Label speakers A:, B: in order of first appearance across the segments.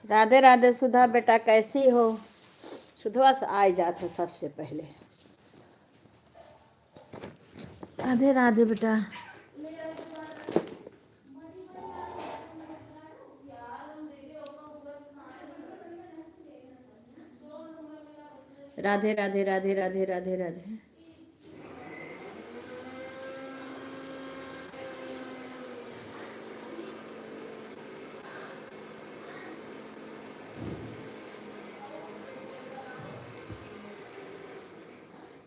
A: राधे राधे सुधा बेटा, कैसी हो? सुधवा से आ जाते सबसे पहले। राधे राधे बेटा। राधे राधे राधे राधे राधे राधे।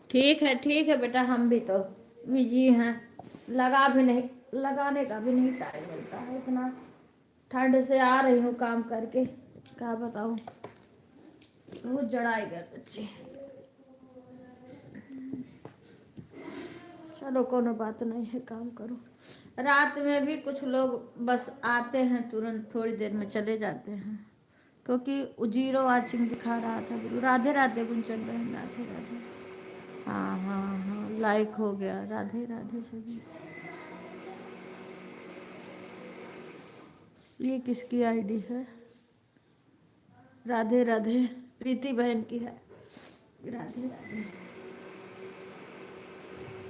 A: ठीक है बेटा, हम भी तो बिजी हैं। लगाने का भी नहीं टाइम मिलता है। इतना ठंड से आ रही हूँ काम करके, क्या बताऊँ, बहुत जड़ाई गए बच्चे। चलो कोनो बात नहीं है, काम करो। रात में भी कुछ लोग बस आते हैं, तुरंत थोड़ी देर में चले जाते हैं, क्योंकि जीरो वाचिंग दिखा रहा था। राधे राधे गुंजन बहन, राधे राधे। हाँ हाँ हाँ, लाइक हो गया। राधे राधे सभी। ये किसकी आईडी है? राधे राधे, प्रीति बहन की है। राधे राधे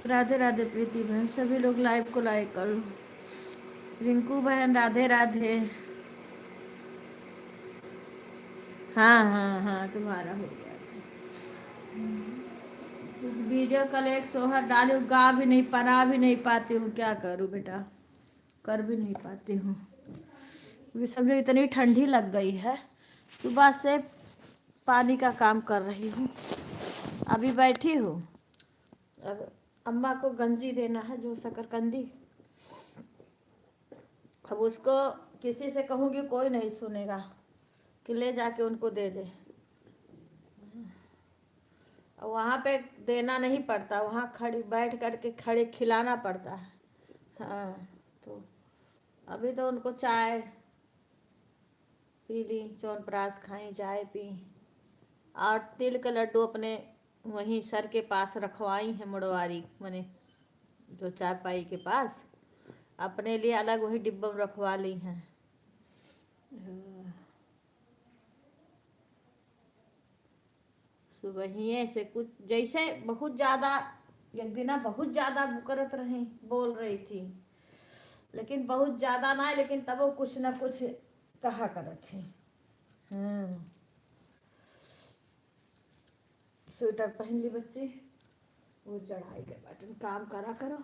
A: राधे राधे प्रीति बहन। सभी लोग लाइव को लाइक करो। रिंकू बहन राधे राधे। हाँ हाँ हाँ, तुम्हारा हो गया था। वीडियो कल एक सोहर डाली हूँ, गा भी नहीं, पढ़ा भी नहीं पाती हूँ, क्या करूँ बेटा, कर भी नहीं पाती हूँ। ये समझो इतनी ठंडी लग गई है, सुबह से पानी का काम कर रही हूँ, अभी बैठी हूँ। अब अम्मा को गंजी देना है, जो शकरकंदी। अब उसको किसी से कहूँगी, कोई नहीं सुनेगा कि ले जाके उनको दे दे। वहाँ पे देना नहीं पड़ता, वहाँ खड़ी बैठ करके खड़े खिलाना पड़ता है। हाँ, तो अभी तो उनको चाय पी ली, च्यवनप्राश खाई, चाय पी, और तिल का लड्डू अपने वहीं सर के पास रखवाई है, मुड़वारी मैंने जो चारपाई के पास, अपने लिए अलग वही डिब्बा में रखवा ली हैं। सुबह ही से कुछ जैसे बहुत ज़्यादा, एक दिन बहुत ज़्यादा करत रही, बोल रही थी, लेकिन बहुत ज़्यादा ना, लेकिन तब वो कुछ ना कुछ कहा करत थी। स्वेटर पहन ली बच्ची, वो चढ़ाई के बटन, काम करा करो,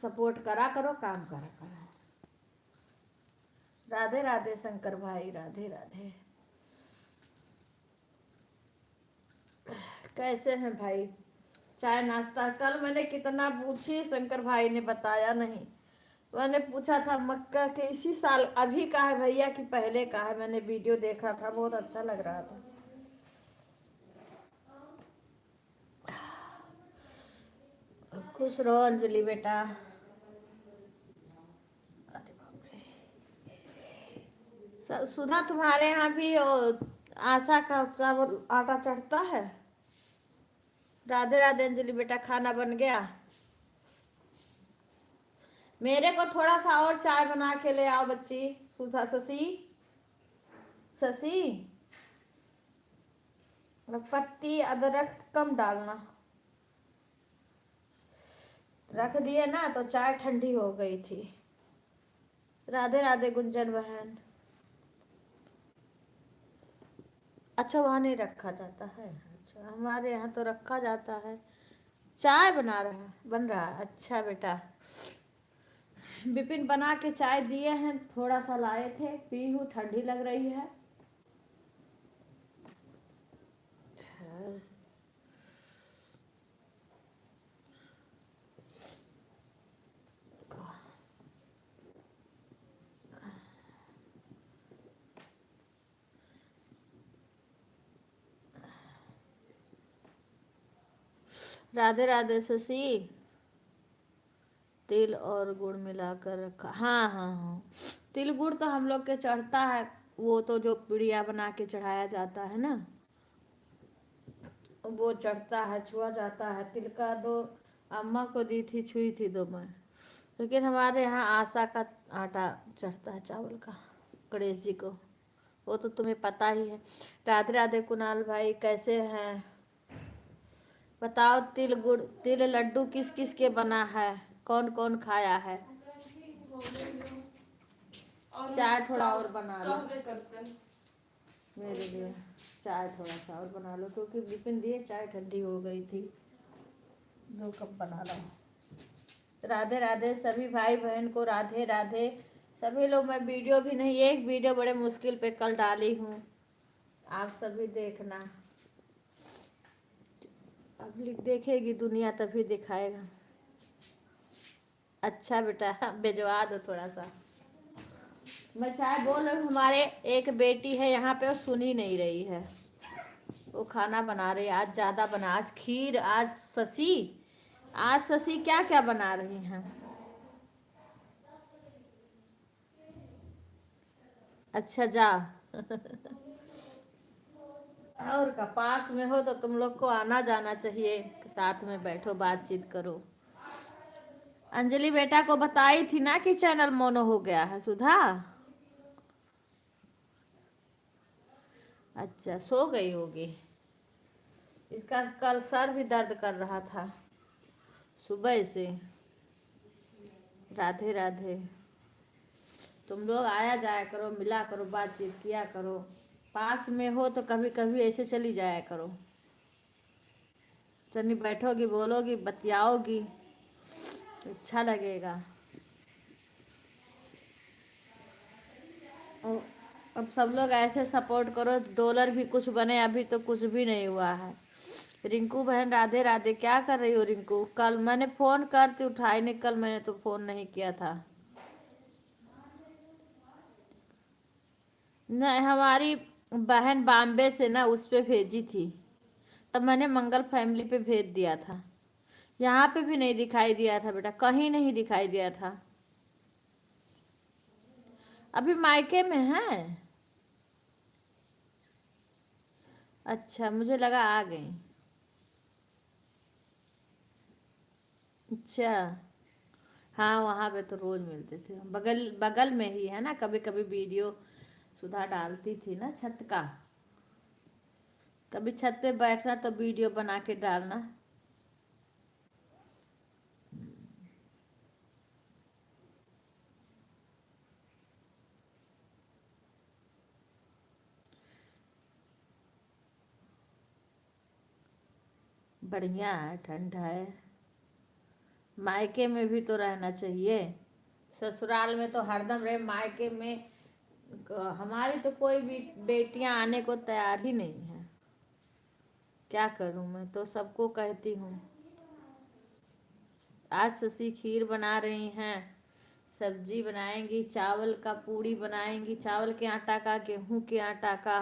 A: सपोर्ट करा करो, काम करा करो। राधे राधे शंकर भाई, राधे राधे। कैसे हैं भाई? चाय नाश्ता कल मैंने कितना पूछी, शंकर भाई ने बताया नहीं। मैंने पूछा था मक्का के इसी साल अभी का है भैया कि पहले का है, मैंने वीडियो देखा था, बहुत अच्छा लग रहा था। खुश रहो अंजलि बेटा। सुधा तुम्हारे यहाँ भी आशा का चावल आटा चढ़ता है? राधे राधे अंजलि बेटा, खाना बन गया? मेरे को थोड़ा सा और चाय बना के ले आओ बच्ची। सुधा, शशि शशि, पत्ती अदरक कम डालना। रख दिए ना तो चाय ठंडी हो गई थी। राधे राधे गुंजन बहन। अच्छा, वहाँ नहीं रखा जाता है? अच्छा, हमारे यहाँ तो रखा जाता है। चाय बन रहा है। अच्छा बेटा, विपिन बना के चाय दिए हैं, थोड़ा सा लाए थे, पी हूँ, ठंडी लग रही है। राधे राधे शशि। तिल और गुड़ मिलाकर रखा, हाँ हाँ हाँ, तिल गुड़ तो हम लोग के चढ़ता है, वो तो जो पिड़िया बना के चढ़ाया जाता है ना, वो चढ़ता है, छुआ जाता है। तिल का दो अम्मा को दी थी, छुई थी दो मैं, लेकिन हमारे यहाँ आशा का आटा चढ़ता है, चावल का। गणेश जी को, वो तो तुम्हें पता ही है। राधे राधे कुणाल भाई, कैसे हैं बताओ। तिल गुड़ तिल लड्डू किस किस के बना है, कौन कौन खाया है। चाय थोड़ा और बना लो मेरे लिए, चाय थोड़ा सा और बना लो, क्योंकि बिपिन दिए चाय ठंडी हो गई थी। 2 कप बना लो। राधे राधे सभी भाई बहन को, राधे राधे सभी लोग। मैं वीडियो भी नहीं, एक वीडियो बड़े मुश्किल पे कल डाली हूँ, आप सभी देखना। पब्लिक देखेगी, दुनिया तभी दिखाएगा। अच्छा बेटा भिजवा दो थोड़ा सा। मैं चाहे बोल रही हूँ, हमारे एक बेटी है यहाँ पे, वो सुन ही नहीं रही है, वो खाना बना रही है। आज ज़्यादा बना, आज खीर, आज शशि, आज शशि क्या क्या बना रही हैं। अच्छा जा और का पास में हो तो तुम लोग को आना जाना चाहिए, साथ में बैठो बातचीत करो। अंजलि बेटा को बताई थी ना कि चैनल मोनो हो गया है सुधा। अच्छा सो गई होगी, इसका कल सर भी दर्द कर रहा था सुबह से। राधे राधे, तुम लोग आया जाया करो, मिला करो, बातचीत किया करो। पास में हो तो कभी कभी ऐसे चली जाया करो, चलनी बैठोगी, बोलोगी, बतियाओगी, अच्छा लगेगा। और अब सब लोग ऐसे सपोर्ट करो, डॉलर भी कुछ बने, अभी तो कुछ भी नहीं हुआ है। रिंकू बहन राधे राधे, क्या कर रही हो रिंकू। कल मैंने फ़ोन करती, उठाई नहीं, कल मैंने तो फ़ोन नहीं किया था। नहीं, हमारी बहन बॉम्बे से ना उस पे भेजी थी, तब मैंने मंगल फैमिली पे भेज दिया था। यहाँ पे भी नहीं दिखाई दिया था बेटा, कहीं नहीं दिखाई दिया था। अभी मायके में है। अच्छा मुझे लगा आ गई। अच्छा हाँ, वहाँ पे तो रोज मिलते थे, बगल बगल में ही है ना। कभी कभी वीडियो सुधा डालती थी ना छत का, कभी छत पे बैठना तो वीडियो बना के डालना। बढ़िया है, ठंडा है। मायके में भी तो रहना चाहिए, ससुराल में तो हरदम रहे, मायके में हमारी तो कोई भी बेटियां आने को तैयार ही नहीं है। क्या करूं, मैं तो सबको कहती हूँ। आज शशि खीर बना रही हैं, सब्जी बनाएंगी, चावल का पूड़ी बनाएंगी, चावल के आटा का, गेहूं के आटा का।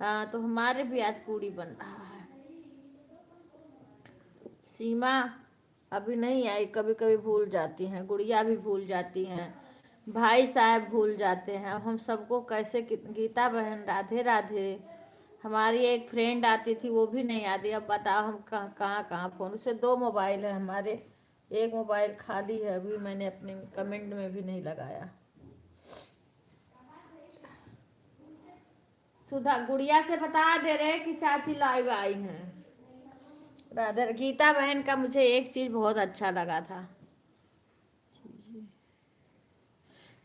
A: हाँ तो हमारे भी आज पूड़ी बन रहा है। सीमा अभी नहीं आई, कभी कभी भूल जाती हैं, गुड़िया भी भूल जाती हैं, भाई साहब भूल जाते हैं। अब हम सबको कैसे गीता बहन राधे राधे, हमारी एक फ्रेंड आती थी वो भी नहीं आती। अब बताओ हम कहाँ कहाँ कहाँ फ़ोन, उससे 2 मोबाइल है हमारे, एक मोबाइल खाली है, अभी मैंने अपने कमेंट में भी नहीं लगाया। सुधा गुड़िया से बता दे रहे कि चाची लाइव आई हैं। राधे गीता बहन का मुझे एक चीज़ बहुत अच्छा लगा था।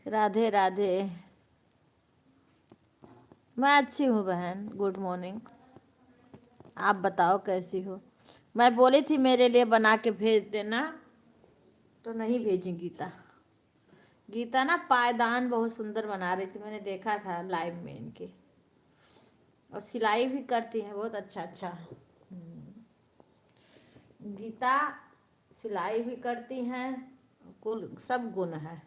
A: राधे राधे, मैं अच्छी हूँ बहन, गुड मॉर्निंग। आप बताओ कैसी हो। मैं बोली थी मेरे लिए बना के भेज देना, तो नहीं भेजी गीता। गीता ना पायदान बहुत सुंदर बना रही थी, मैंने देखा था लाइव में इनके, और सिलाई भी करती हैं बहुत अच्छा अच्छा। गीता सिलाई भी करती हैं, कुल सब गुण है।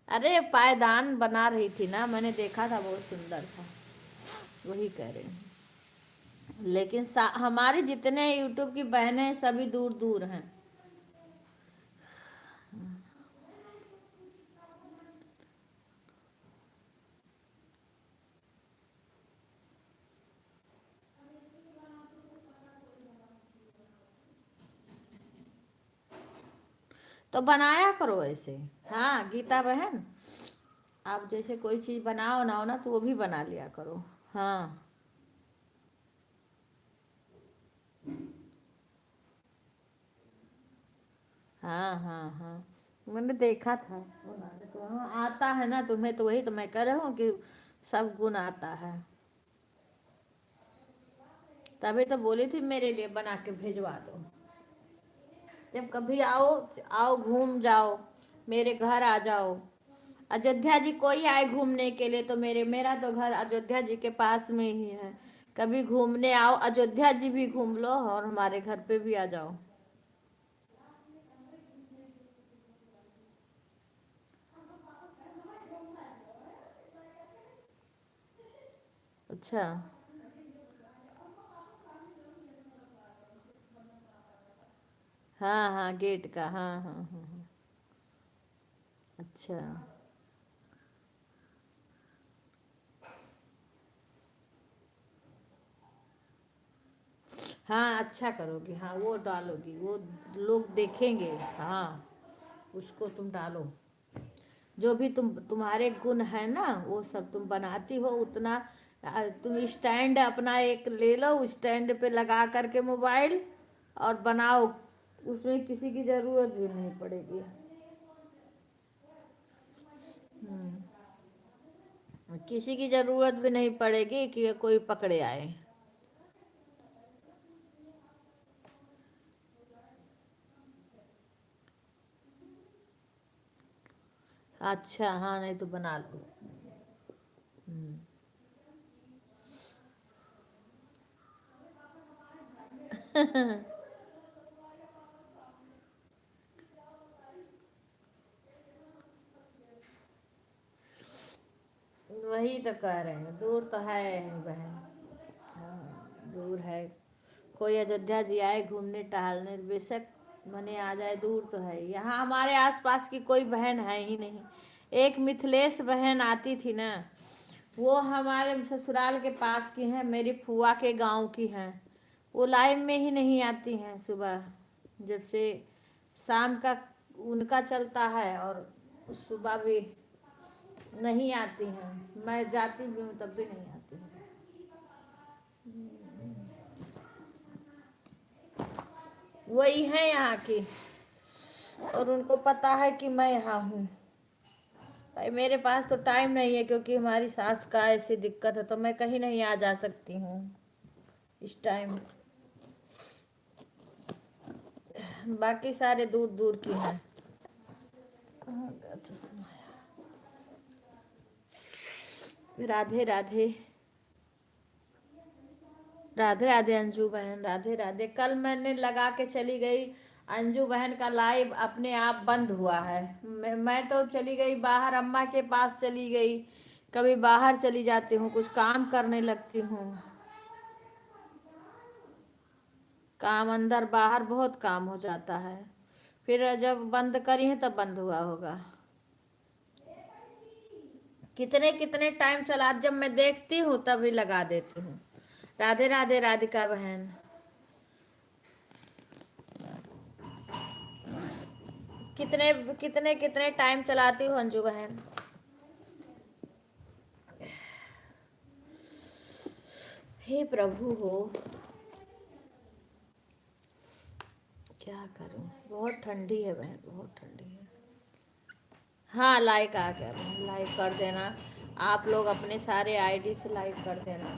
A: अरे पायदान बना रही थी ना, मैंने देखा था, बहुत सुंदर था, वही कह रही हूँ। लेकिन हमारे जितने यूट्यूब की बहनें हैं सभी दूर दूर हैं। तो बनाया करो ऐसे। हाँ गीता बहन, आप जैसे कोई चीज़ बनाओ ना तो वो भी बना लिया करो। हाँ हाँ हाँ हाँ, मैंने देखा था बनाने को। हाँ आता है ना तुम्हें, तो वही तो मैं कह रहा हूँ कि सब गुण आता है। तभी तो बोली थी मेरे लिए बना के भेजवा दो। जब कभी आओ, आओ घूम जाओ, मेरे घर आ जाओ। अयोध्या जी कोई आए घूमने के लिए तो मेरा तो घर अयोध्या जी के पास में ही है। कभी घूमने आओ, अयोध्या जी भी घूम लो और हमारे घर पे भी आ जाओ। अच्छा। हाँ हाँ गेट का, हाँ हाँ हाँ हाँ। अच्छा। हाँ अच्छा करोगी, हाँ वो डालोगी, वो लोग देखेंगे। हाँ उसको तुम डालो, जो भी तुम्हारे गुण है ना वो सब तुम बनाती हो उतना। तुम स्टैंड अपना एक ले लो, स्टैंड पे लगा करके मोबाइल और बनाओ, उसमें किसी की ज़रूरत भी नहीं पड़ेगी। किसी की ज़रूरत भी नहीं पड़ेगी कि कोई पकड़े आए। अच्छा हाँ, नहीं तो बना लो। वही तो कह रहे हैं, दूर तो है बहन। हाँ दूर है। कोई अयोध्या जी आए घूमने टहलने बेशक मने आ जाए, दूर तो है। यहाँ हमारे आसपास की कोई बहन है ही नहीं। एक मिथिलेश बहन आती थी ना, वो हमारे ससुराल के पास की हैं, मेरी फुआ के गांव की हैं। वो लाइव में ही नहीं आती हैं सुबह, जब से शाम का उनका चलता है, और सुबह भी नहीं आती हैं। मैं जाती भी हूँ तब भी नहीं आती हैं। वही है यहाँ की, और उनको पता है कि मैं यहाँ हूँ। भाई मेरे पास तो टाइम नहीं है, क्योंकि हमारी सास का ऐसी दिक्कत है, तो मैं कहीं नहीं आ जा सकती हूँ इस टाइम। बाकी सारे दूर दूर की हैं। कहाँ गया चश्मा? राधे राधे। राधे राधे अंजू बहन, राधे राधे। कल मैंने लगा के चली गई, अंजू बहन का लाइव अपने आप बंद हुआ है। मैं तो चली गई बाहर, अम्मा के पास चली गई। कभी बाहर चली जाती हूँ, कुछ काम करने लगती हूँ। काम अंदर बाहर बहुत काम हो जाता है। फिर जब बंद करी है तब बंद हुआ होगा। कितने कितने टाइम चला, जब मैं देखती हूँ तभी लगा देती हूँ। राधे राधे राधिका बहन। कितने कितने कितने टाइम चलाती हूँ अंजू बहन। हे प्रभु हो, क्या करूँ, बहुत ठंडी है बहन, बहुत ठंडी है। हाँ लाइक आ गया बहन, लाइक कर देना। आप लोग अपने सारे आईडी से लाइक कर देना।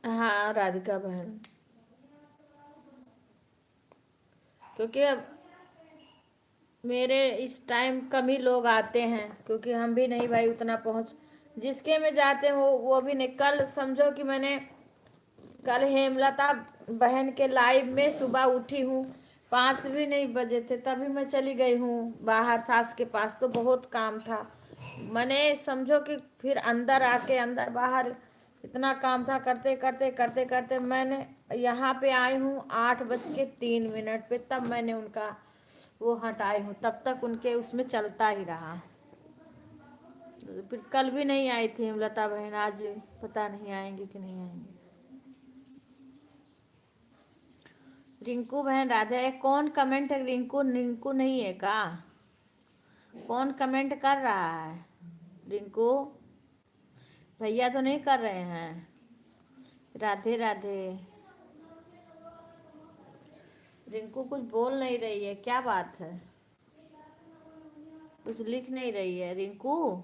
A: हाँ राधिका बहन, क्योंकि अब मेरे इस टाइम कम ही लोग आते हैं, क्योंकि हम भी नहीं भाई उतना पहुंच, जिसके में जाते हैं वो भी नहीं। कल समझो कि मैंने कल हेमलता बहन के लाइव में सुबह उठी हूँ, 5 भी नहीं बजे थे तभी मैं चली गई हूँ बाहर सास के पास, तो बहुत काम था। मैंने समझो कि फिर अंदर आके अंदर बाहर इतना काम था, करते करते करते करते मैंने यहाँ पे आई हूँ 8:03 पे, तब मैंने उनका वो हटाई हूँ, तब तक उनके उसमें चलता ही रहा। फिर कल भी नहीं आई थी लता बहन, आज पता नहीं आएंगे कि नहीं आएंगे। रिंकू बहन राधे, कौन कमेंट है? रिंकू रिंकू नहीं है का? कौन कमेंट कर रहा है? रिंकू भैया तो नहीं कर रहे हैं। राधे राधे। रिंकू कुछ बोल नहीं रही है, क्या बात है? कुछ लिख नहीं रही है रिंकू।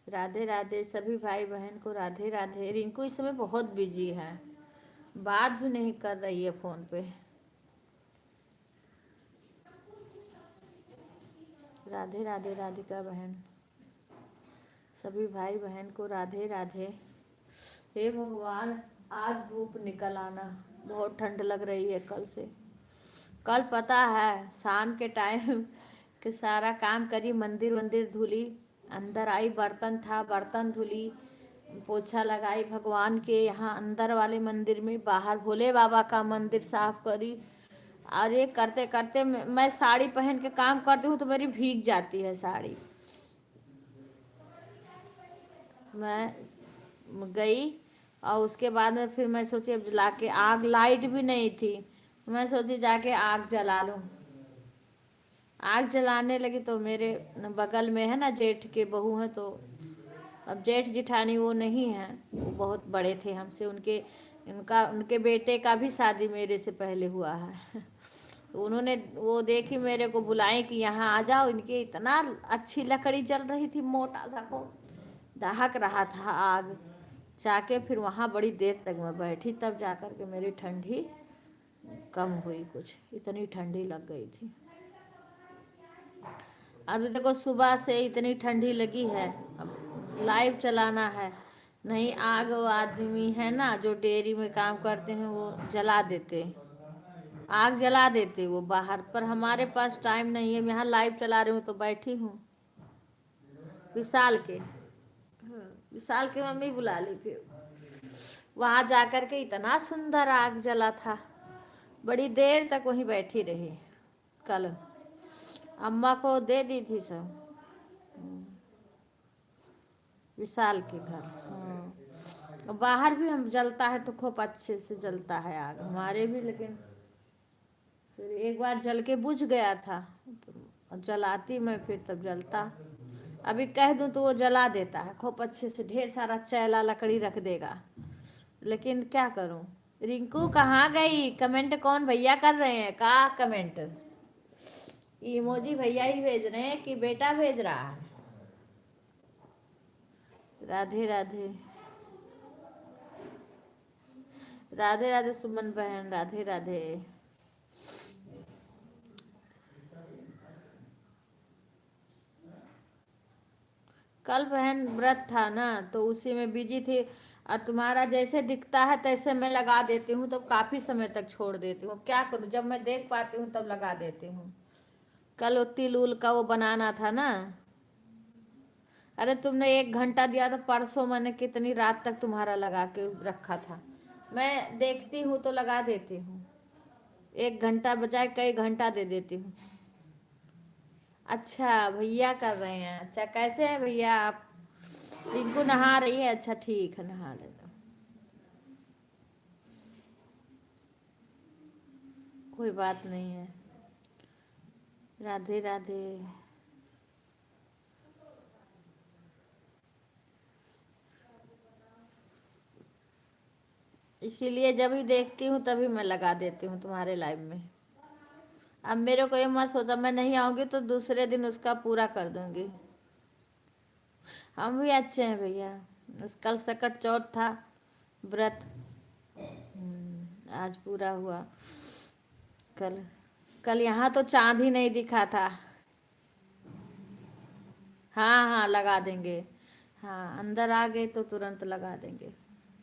A: राधे राधे सभी भाई बहन को राधे राधे। रिंकू इस समय बहुत बिजी है, बात भी नहीं कर रही है फोन पे। राधे राधे राधिका बहन, सभी भाई बहन को राधे राधे। हे भगवान, आज धूप निकल आना, बहुत ठंड लग रही है कल से। कल पता है शाम के टाइम के सारा काम करी, मंदिर वंदिर धुली, अंदर आई बर्तन था बर्तन धुली, पोछा लगाई भगवान के यहाँ अंदर वाले मंदिर में, बाहर भोले बाबा का मंदिर साफ करी। और ये करते करते मैं साड़ी पहन के काम करती हूँ तो मेरी भीग जाती है साड़ी। मैं गई और उसके बाद में फिर मैं सोची अब ला के आग, लाइट भी नहीं थी, मैं सोची जाके आग जला लूँ। आग जलाने लगी तो मेरे बगल में है ना जेठ के बहू हैं, तो अब जेठ जिठानी वो नहीं हैं, वो बहुत बड़े थे हमसे, उनके बेटे का भी शादी मेरे से पहले हुआ है। तो उन्होंने वो देखी मेरे को, बुलाए कि यहाँ आ जाओ। इनके इतना अच्छी लकड़ी जल रही थी, मोटा सा को दहक रहा था आग। जाके फिर वहाँ बड़ी देर तक मैं बैठी, तब जाकर के मेरी ठंडी कम हुई, कुछ इतनी ठंडी लग गई थी। अभी देखो सुबह से इतनी ठंडी लगी है, अब लाइव चलाना है नहीं। आग वो आदमी है ना जो डेयरी में काम करते हैं, वो जला देते, आग जला देते वो बाहर, पर हमारे पास टाइम नहीं है। मैं यहाँ लाइव चला रही हूँ तो बैठी हूँ। विशाल के, हाँ, विशाल के मम्मी बुला ली, फिर वहाँ जाकर के इतना सुंदर आग जला था, बड़ी देर तक वहीं बैठी रही। कल अम्मा को दे दी थी सब, विशाल के घर। हाँ, बाहर भी हम जलता है तो खूब अच्छे से जलता है आग हमारे भी, लेकिन फिर एक बार जल के बुझ गया था, तो जलाती मैं फिर तब जलता। अभी कह दूं तो वो जला देता है खूब अच्छे से, ढेर सारा चैला लकड़ी रख देगा, लेकिन क्या करूं। रिंकू कहाँ गई? कमेंट कौन भैया कर रहे हैं का? कमेंट इमोजी भैया ही भेज रहे हैं कि बेटा भेज रहा है? राधे राधे। राधे राधे सुमन बहन, राधे राधे। कल बहन व्रत था ना, तो उसी में बिजी थी, और तुम्हारा जैसे दिखता है तैसे मैं लगा देती हूँ, तो काफ़ी समय तक छोड़ देती हूँ। क्या करूँ, जब मैं देख पाती हूँ तब लगा देती हूँ। कल वो तिल उल का वो बनाना था ना। अरे तुमने 1 घंटा दिया था, परसों मैंने कितनी रात तक तुम्हारा लगा के रखा था। मैं देखती हूँ तो लगा देती हूँ, 1 घंटा बजाय कई घंटा दे देती हूँ। अच्छा भैया कर रहे हैं, अच्छा कैसे हैं भैया आप? रिंकू नहा रही है, अच्छा ठीक है, नहा ले लो, कोई बात नहीं है। राधे राधे। इसीलिए जब भी देखती हूँ तभी मैं लगा देती हूँ तुम्हारे लाइव में। अब मेरे को ये मत सोचा मैं नहीं आऊँगी तो दूसरे दिन उसका पूरा कर दूँगी। हम भी अच्छे हैं भैया, कल सकट चौथ था, व्रत आज पूरा हुआ। कल कल यहाँ तो चांद ही नहीं दिखा था। हाँ हाँ लगा देंगे, हाँ अंदर आ गए तो तुरंत लगा देंगे।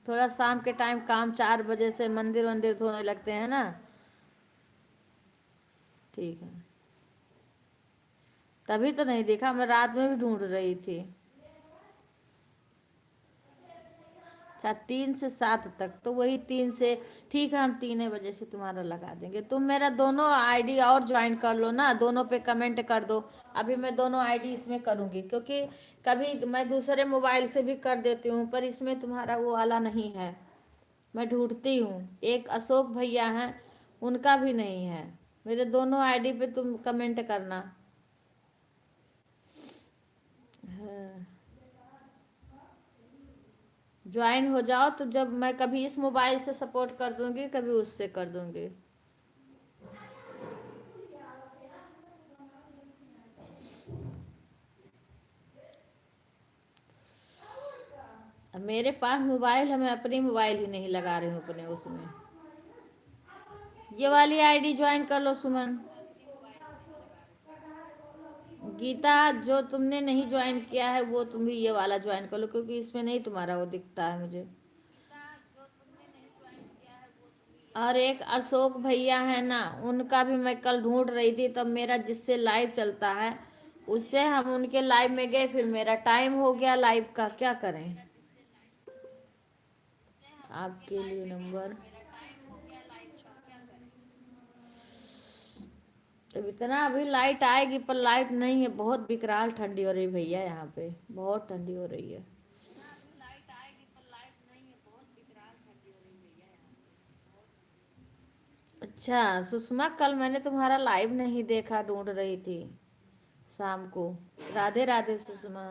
A: थोड़ा शाम के टाइम काम, 4 बजे से मंदिर वंदिर धोने लगते हैं ना। ठीक है, तभी तो नहीं देखा, मैं रात में भी ढूंढ रही थी। अच्छा 3 से 7 तक, तो वही 3 से, ठीक है हम 3 बजे से तुम्हारा लगा देंगे। तुम मेरा दोनों आईडी और ज्वाइन कर लो ना, दोनों पे कमेंट कर दो। अभी मैं दोनों आईडी इसमें करूँगी, क्योंकि कभी मैं दूसरे मोबाइल से भी कर देती हूँ, पर इसमें तुम्हारा वो वाला नहीं है। मैं ढूंढती हूँ, एक अशोक भैया हैं, उनका भी नहीं है। मेरे दोनों आईडी पे तुम कमेंट करना। हाँ, ज्वाइन हो जाओ, तो जब मैं कभी इस मोबाइल से सपोर्ट कर दूंगी, कभी उससे कर दूंगी। अब मेरे पास मोबाइल है, मैं अपनी मोबाइल ही नहीं लगा रही हूँ अपने उसमें। ये वाली आईडी ज्वाइन कर लो सुमन। गीता, जो तुमने नहीं ज्वाइन किया है वो तुम भी ये वाला ज्वाइन कर लो, क्योंकि इसमें नहीं तुम्हारा वो दिखता है मुझे। और एक अशोक भैया है ना, उनका भी मैं कल ढूंढ रही थी, तब मेरा जिससे लाइव चलता है उससे हम उनके लाइव में गए, फिर मेरा टाइम हो गया लाइव का, क्या करें। आपके लिए नंबर, अब इतना अभी लाइट आएगी, पर लाइट नहीं है, बहुत विकराल ठंडी हो रही भैया, यहाँ पे बहुत ठंडी हो रही है। अच्छा सुषमा, कल मैंने तुम्हारा लाइव नहीं देखा, ढूंढ रही थी शाम को। राधे राधे सुषमा।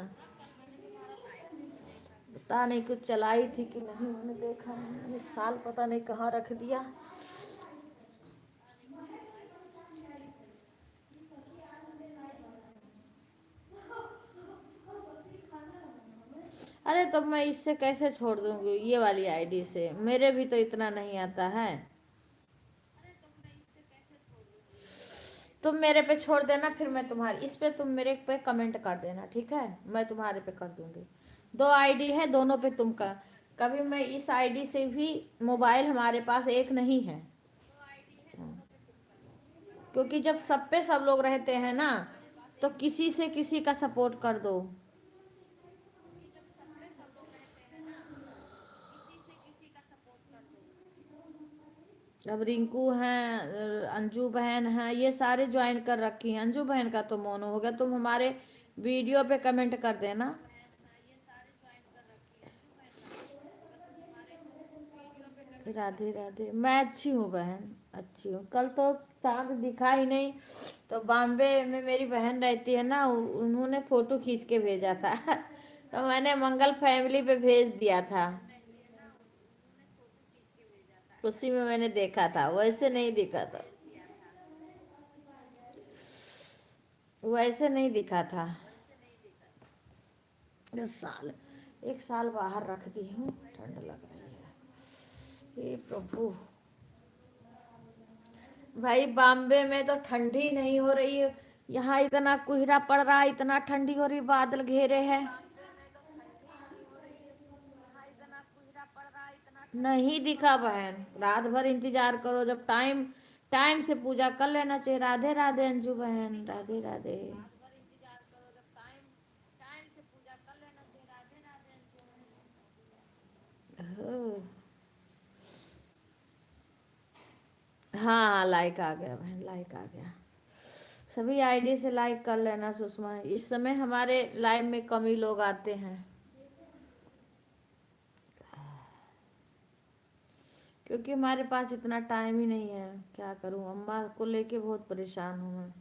A: पता नहीं कुछ चलाई थी कि नहीं, मैंने देखा नहीं, मैंने साल पता नहीं कहाँ रख दिया। अरे तो मैं इससे कैसे छोड़ दूंगी, ये वाली आईडी से मेरे भी तो इतना नहीं आता है। तुम मेरे पे छोड़ देना, फिर मैं तुम्हारी इस पे, तुम मेरे पे कमेंट कर देना, ठीक है, मैं तुम्हारे पे कर दूंगी। 2 आईडी है, दोनों पे तुम का, कभी मैं इस आईडी से भी, मोबाइल हमारे पास एक नहीं है। हाँ, क्योंकि जब सब पे सब लोग रहते हैं ना, तो किसी से किसी का सपोर्ट कर दो। अब रिंकू हैं, अंजू बहन हैं, ये सारे ज्वाइन कर रखी हैं। अंजू बहन का तो मोनो हो गया, तुम हमारे वीडियो पे कमेंट कर देना। राधे राधे, मैं अच्छी हूँ बहन, अच्छी हूँ। कल तो चांद दिखा ही नहीं, तो बॉम्बे में मेरी बहन रहती है ना, उन्होंने फोटो खींच के भेजा था तो मैंने मंगल फैमिली पे भेज दिया था, उसी में मैंने देखा था, वैसे नहीं दिखा था, वैसे नहीं दिखा था। इस साल, एक साल बाहर रख दी हूँ, ठंड लग रही है, हे प्रभु। भाई बॉम्बे में तो ठंडी नहीं हो रही है, यहाँ इतना कोहरा पड़ रहा है, इतना ठंडी हो रही, बादल घेरे हैं। नहीं दिखा बहन, रात भर इंतजार करो, जब टाइम, टाइम से पूजा कर लेना चाहिए। राधे राधे अंजू बहन, राधे राधे। ओह, हाँ हाँ लाइक आ गया बहन, लाइक आ गया। सभी आईडी से लाइक कर लेना सुषमा, इस समय हमारे लाइव में कम ही लोग आते हैं, क्योंकि हमारे पास इतना टाइम ही नहीं है। क्या करूं, अम्मा को लेके बहुत परेशान हूं मैं।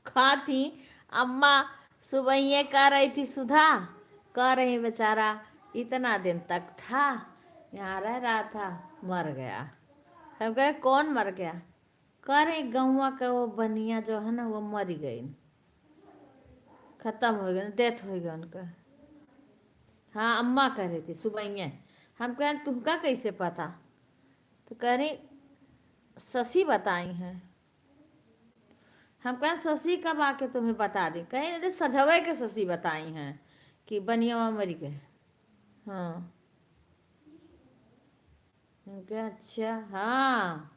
A: खा थी अम्मा, सुबह ये कह रही थी सुधा, कह रही बेचारा इतना दिन तक था, यहाँ रह रहा था, मर गया। हम कहे कौन मर गया, कह रही गहुआ का वो बनिया जो है ना, वो मर गई, खत्म हो गया, डेथ हो गया उनका। हाँ अम्मा कह रही थी सुबह ये, हम कहें तुमका कैसे पता, तो कह रही शशि बताई हैं। हम कहें शशि कब आके तुम्हें बता दें, कहीं अरे सजवे के शशि बताई हैं कि बनिया मर गए। हाँ हम कहें अच्छा हाँ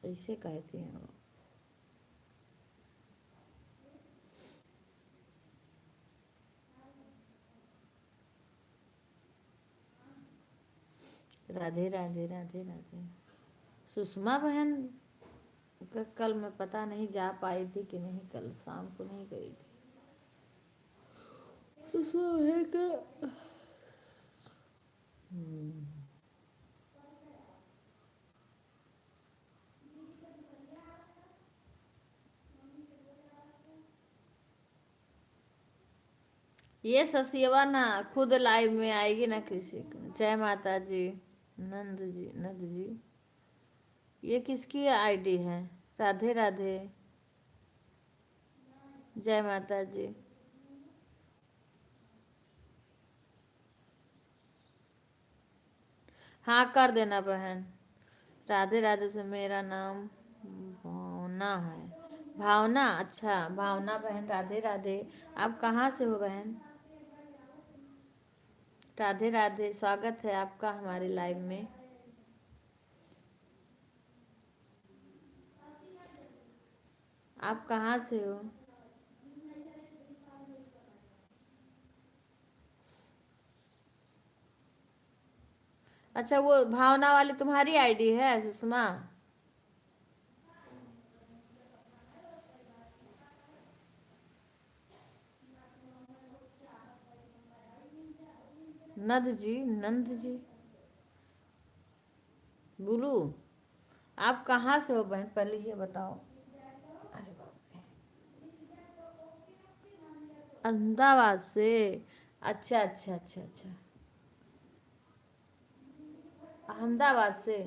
A: ऐसे कहते हैं वो। राधे राधे राधे राधे। सुषमा बहन कल मैं पता नहीं जा पाई थी कि नहीं, कल शाम को नहीं गई थी सुषमा बहन का। ये ससियवा ना खुद लाइव में आएगी ना किसी को। जय माता जी। नंद जी ये किसकी आईडी है? राधे राधे। जय माता जी। हाँ कर देना बहन। राधे राधे से मेरा नाम भावना है। भावना, अच्छा भावना बहन राधे राधे। आप कहाँ से हो बहन? राधे राधे, स्वागत है आपका हमारे लाइव में। आप कहाँ से हो? अच्छा वो भावना वाली तुम्हारी आईडी है सुषमा? नंद जी बुलू आप कहाँ से हो बहन पहले ये बताओ। अरे बाप रे, अहमदाबाद से। अच्छा अच्छा अच्छा अच्छा, अहमदाबाद से।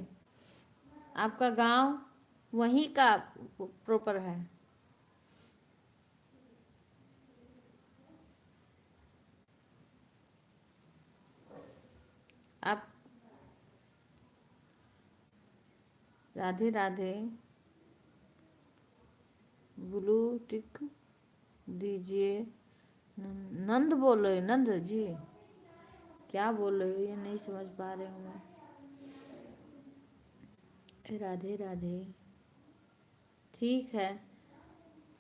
A: आपका गांव वहीं का प्रॉपर है? आप राधे राधे। ब्लू टिक दीजिए। नंद बोल रहे हो? नंद जी क्या बोल रहे हो ये नहीं समझ पा रहे हूँ मैं। राधे राधे। ठीक है,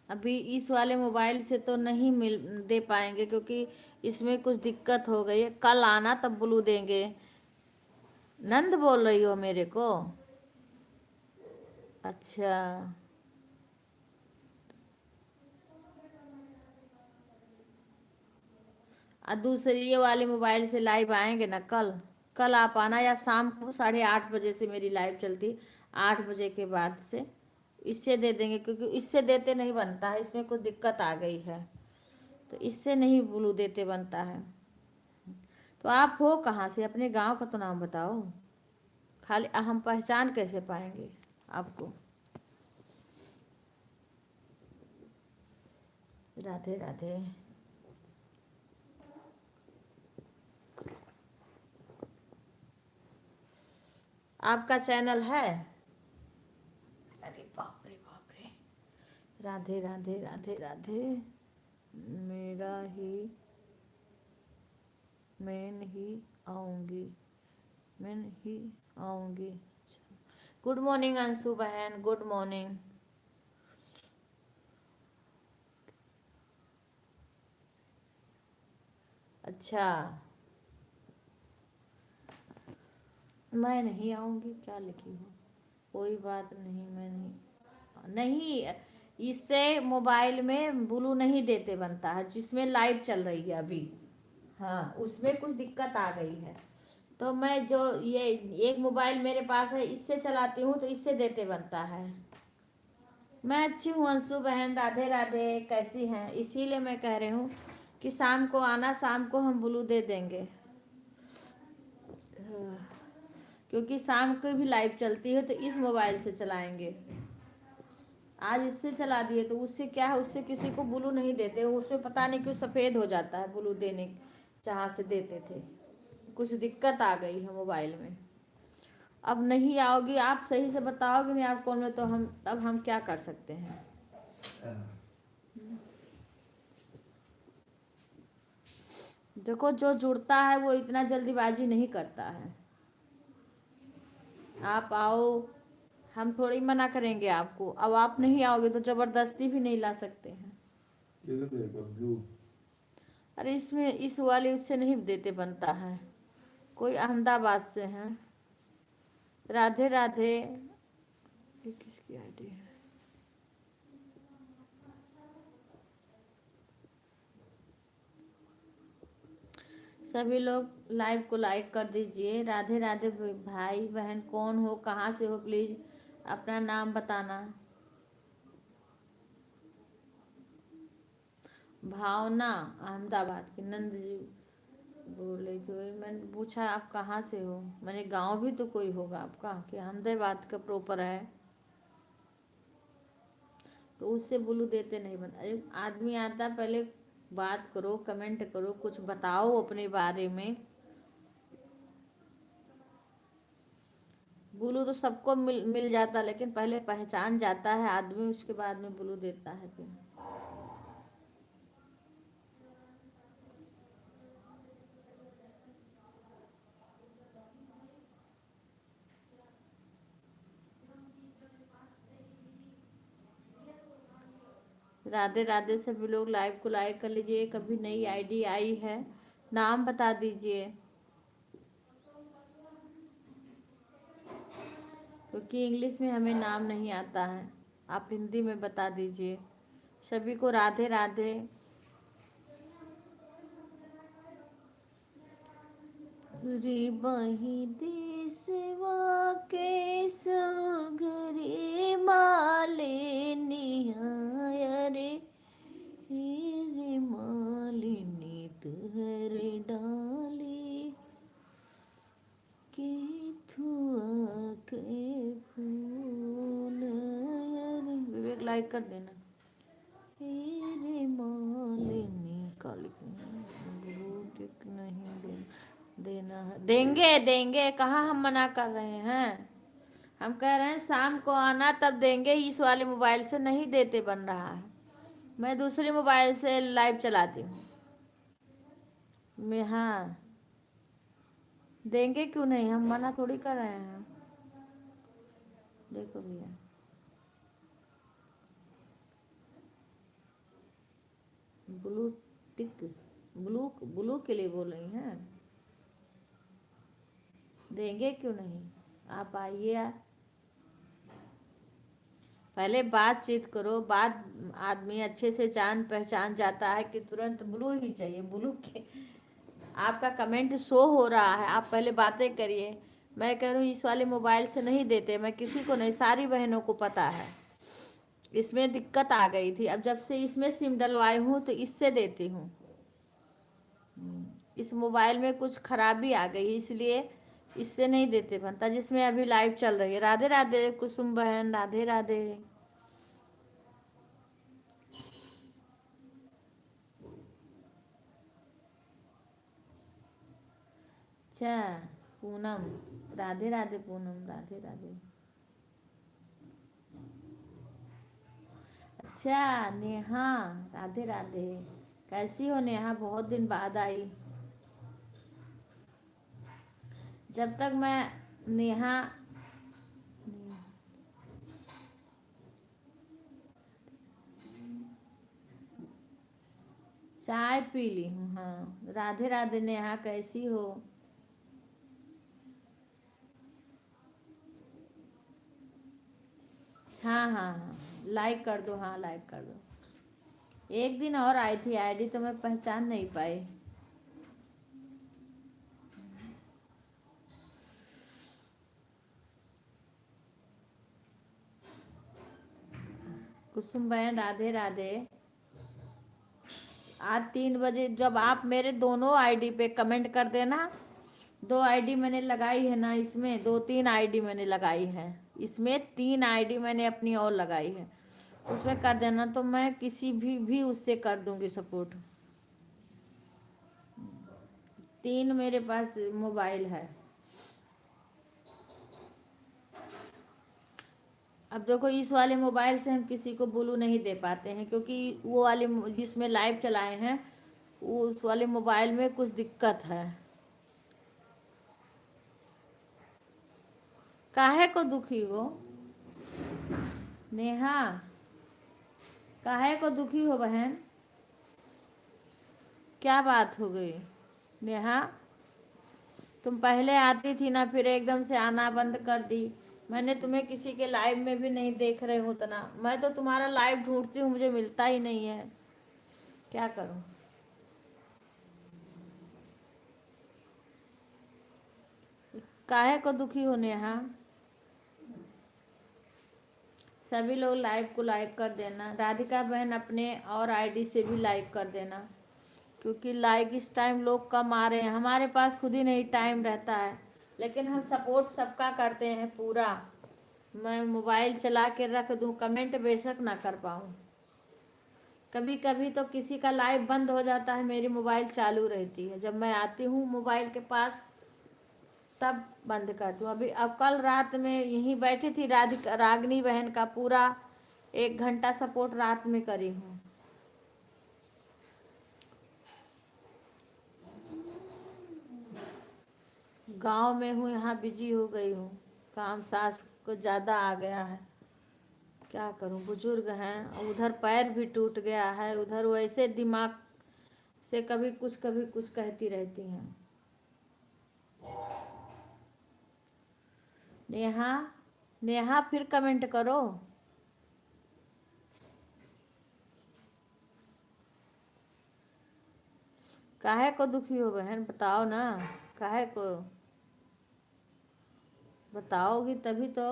A: अभी इस वाले मोबाइल से तो नहीं मिल दे पाएंगे क्योंकि इसमें कुछ दिक्कत हो गई है। कल आना तब ब्लू देंगे। नंद बोल रही हो मेरे को? अच्छा दूसरी ये वाले मोबाइल से लाइव आएंगे ना कल? कल आप आना या शाम को 8:30 बजे से मेरी लाइव चलती, 8 बजे के बाद से इससे दे देंगे क्योंकि इससे देते नहीं बनता है, इसमें कुछ दिक्कत आ गई है तो इससे नहीं ब्लू देते बनता है। तो आप हो कहाँ से? अपने गांव का तो नाम बताओ। खाली हम पहचान कैसे पाएंगे आपको? राधे राधे। आपका चैनल है? अरे बाप रे बाप रे। राधे राधे राधे राधे। मेरा ही मैं नहीं आऊँगी, मैं नहीं आऊँगी। गुड मॉर्निंग अंशु बहन, गुड मॉर्निंग। अच्छा मैं नहीं आऊँगी क्या लिखी हो? कोई बात नहीं, मैं नहीं नहीं। इससे मोबाइल में ब्लू नहीं देते बनता है जिसमें लाइव चल रही है अभी। हाँ उसमें कुछ दिक्कत आ गई है तो मैं जो ये एक मोबाइल मेरे पास है इससे चलाती हूँ तो इससे देते बनता है। मैं अच्छी हूँ अंशु बहन, राधे राधे। कैसी हैं? इसीलिए मैं कह रही हूँ कि शाम को आना, शाम को हम ब्लू दे देंगे क्योंकि शाम को भी लाइव चलती है तो इस मोबाइल से चलाएंगे। आज इससे चला दिए तो उससे क्या है, उससे किसी को ब्लू नहीं देते, उसमें पता नहीं क्यों सफ़ेद हो जाता है ब्लू देने जहाँ से देते थे। कुछ दिक्कत आ गई है मोबाइल में अब नहीं आओगी, आप सही से बताओगे नहीं आप कौन में, तो हम क्या कर सकते हैं। देखो जो जुड़ता है वो इतना जल्दीबाजी नहीं करता है। आप आओ, हम थोड़ी मना करेंगे आपको। अब आप नहीं आओगे तो जबरदस्ती भी नहीं ला सकते हैं। अरे इसमें इस वाले उससे नहीं देते बनता है, कोई अहमदाबाद से है। राधे राधे, ये किसकी आईडी है? सभी लोग लाइव को लाइक कर दीजिए। राधे राधे भाई बहन, कौन हो, कहाँ से हो, प्लीज अपना नाम बताना। भावना अहमदाबाद की, नंद जी बोले जो मैंने पूछा आप कहाँ से हो, मैंने गांव भी तो कोई होगा आपका कि अहमदाबाद का प्रॉपर है, तो उससे बोलू देते नहीं बन। अरे आदमी आता पहले बात करो, कमेंट करो, कुछ बताओ अपने बारे में। बुलू तो सबको मिल जाता, लेकिन पहले पहचान जाता है आदमी, उसके बाद में बुलू देता है फिर। राधे राधे सभी लोग लाइव को लाइक कर लीजिए। कभी नई आईडी आई है, नाम बता दीजिए, क्योंकि इंग्लिश में हमें नाम नहीं आता है। आप हिंदी में बता दीजिए। सभी को राधे राधे। रे बही देसवा के सगरे माले निहाय रे, रे मालिनी तुहर डाली के थुआ के फूल। विवेक लाइक कर देना। रे मालिनी काली नहीं देना है। देंगे देंगे, कहाँ हम मना कर रहे हैं। हम कह रहे हैं शाम को आना तब देंगे। इस वाले मोबाइल से नहीं देते बन रहा है, मैं दूसरे मोबाइल से लाइव चलाती हूँ मैं। हाँ देंगे क्यों नहीं, हम मना थोड़ी कर रहे हैं। देखो भैया, ब्लू टिक, ब्लू ब्लू के लिए बोल रही हैं। देंगे क्यों नहीं, आप आइए। पहले बातचीत करो, बात आदमी अच्छे से जान पहचान जाता है कि तुरंत ब्लू ही चाहिए। ब्लू के आपका कमेंट शो हो रहा है, आप पहले बातें करिए। मैं कह रही हूँ इस वाले मोबाइल से नहीं देते, मैं किसी को नहीं, सारी बहनों को पता है। इसमें दिक्कत आ गई थी, अब जब से इसमें सिम डलवाई हूँ तो इससे देती हूँ। इस मोबाइल में कुछ खराबी आ गई, इसलिए इससे नहीं देते बनता, जिसमें अभी लाइव चल रही है। राधे राधे कुसुम बहन, राधे राधे। अच्छा पूनम, राधे राधे पूनम, राधे राधे। अच्छा नेहा, राधे राधे। कैसी हो नेहा, बहुत दिन बाद आई। जब तक मैं नेहा, चाय पी ली हूँ। हाँ राधे राधे नेहा, कैसी हो। हाँ हाँ हाँ लाइक कर दो, हाँ लाइक कर दो। एक दिन और आई थी आईडी तो मैं पहचान नहीं पाई। कुसुम बहन राधे राधे। आज 3 बजे जब आप मेरे दोनों आईडी पे कमेंट कर देना। 2 आईडी मैंने लगाई है ना, इसमें 2-3 आईडी मैंने लगाई है, इसमें 3 आईडी मैंने अपनी और लगाई है। उसमें कर देना तो मैं किसी भी उससे कर दूंगी सपोर्ट। 3 मेरे पास मोबाइल है। अब देखो इस वाले मोबाइल से हम किसी को ब्लू नहीं दे पाते हैं, क्योंकि वो वाले जिसमें लाइव चलाए हैं उस वाले मोबाइल में कुछ दिक्कत है। काहे को दुखी हो नेहा, काहे को दुखी हो बहन, क्या बात हो गई नेहा? तुम पहले आती थी ना, फिर एकदम से आना बंद कर दी। मैंने तुम्हें किसी के लाइव में भी नहीं देख रहे हो उतना। मैं तो तुम्हारा लाइव ढूंढती हूँ, मुझे मिलता ही नहीं है, क्या करूँ? काहे को दुखी हो नेहा? सभी लोग लाइव को लाइक कर देना। राधिका बहन अपने और आईडी से भी लाइक कर देना, क्योंकि लाइक इस टाइम लोग कम आ रहे हैं। हमारे पास खुद ही नहीं टाइम रहता है, लेकिन हम सपोर्ट सबका करते हैं पूरा। मैं मोबाइल चला के रख दूं, कमेंट बेशक ना कर पाऊँ। कभी कभी तो किसी का लाइव बंद हो जाता है, मेरी मोबाइल चालू रहती है। जब मैं आती हूँ मोबाइल के पास तब बंद कर दूँ। अभी अब कल रात में यहीं बैठी थी, रागनी बहन का पूरा 1 घंटा सपोर्ट रात में करी हूँ। गांव में हूँ, यहाँ बिजी हो गई हूँ, काम सास को ज़्यादा आ गया है, क्या करूँ? बुजुर्ग हैं, उधर पैर भी टूट गया है, उधर वैसे दिमाग से कभी कुछ कहती रहती हैं। नेहा, नेहा फिर कमेंट करो। काहे को दुखी हो बहन, बताओ ना, काहे को? बताओगी तभी तो।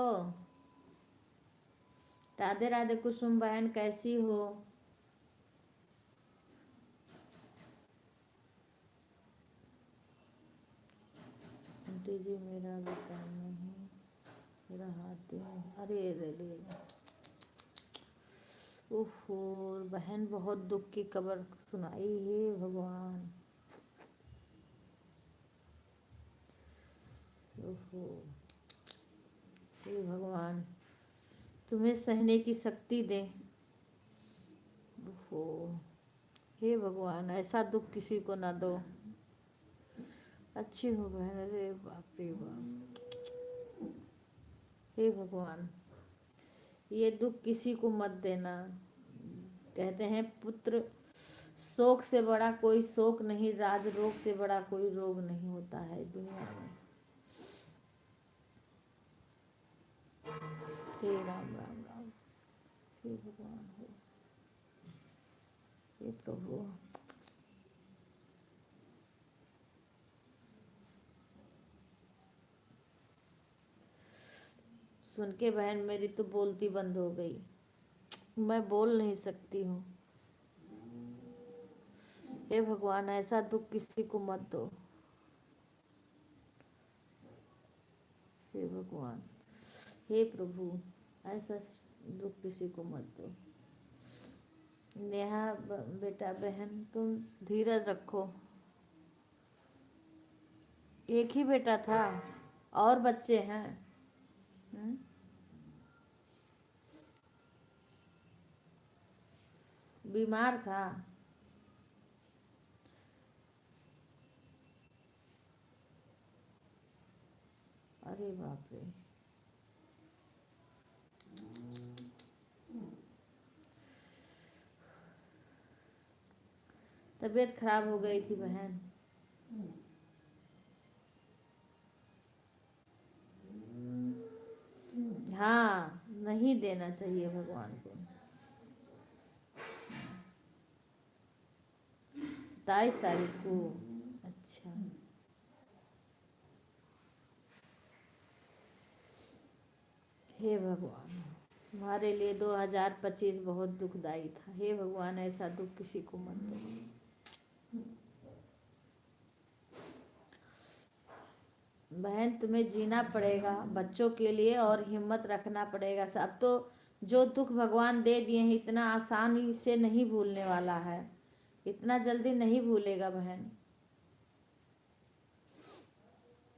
A: राधे राधे कुसुम बहन, कैसी हो? आंटी जी मेरा भी काम नहीं, मेरा हाथ अरे रे रे, ओहो बहन, बहुत दुख की खबर सुनाई, हे भगवान, ओहो, हे भगवान तुम्हें सहने की शक्ति दे। ओहो, हे भगवान ऐसा दुख किसी को ना दो। अच्छी हो बहन, अरे बाप रे बाप, हे भगवान ये दुख किसी को मत देना। कहते हैं पुत्र शोक से बड़ा कोई शोक नहीं, राज रोग से बड़ा कोई रोग नहीं होता है दुनिया में। हे राम राम राम, हे भगवान हो, हे प्रभु। सुन के बहन मेरी तो बोलती बंद हो गई, मैं बोल नहीं सकती हूँ। हे भगवान ऐसा दुख किसी को मत दो, हे भगवान, हे प्रभु ऐसा दुख किसी को मत दो। नेहा बेटा बहन तुम धीरज रखो। एक ही बेटा था और बच्चे हैं? बीमार था? अरे बाप रे, तबीयत खराब हो गई थी बहन। हाँ नहीं देना चाहिए भगवान को। 27 तारीख को? अच्छा, हे भगवान हमारे लिए 2025 बहुत दुखदाई था। हे भगवान ऐसा दुख किसी को मत दो। बहन तुम्हें जीना पड़ेगा बच्चों के लिए और हिम्मत रखना पड़ेगा। सब तो जो दुख भगवान दे दिए हैं इतना आसानी से नहीं भूलने वाला है, इतना जल्दी नहीं भूलेगा बहन।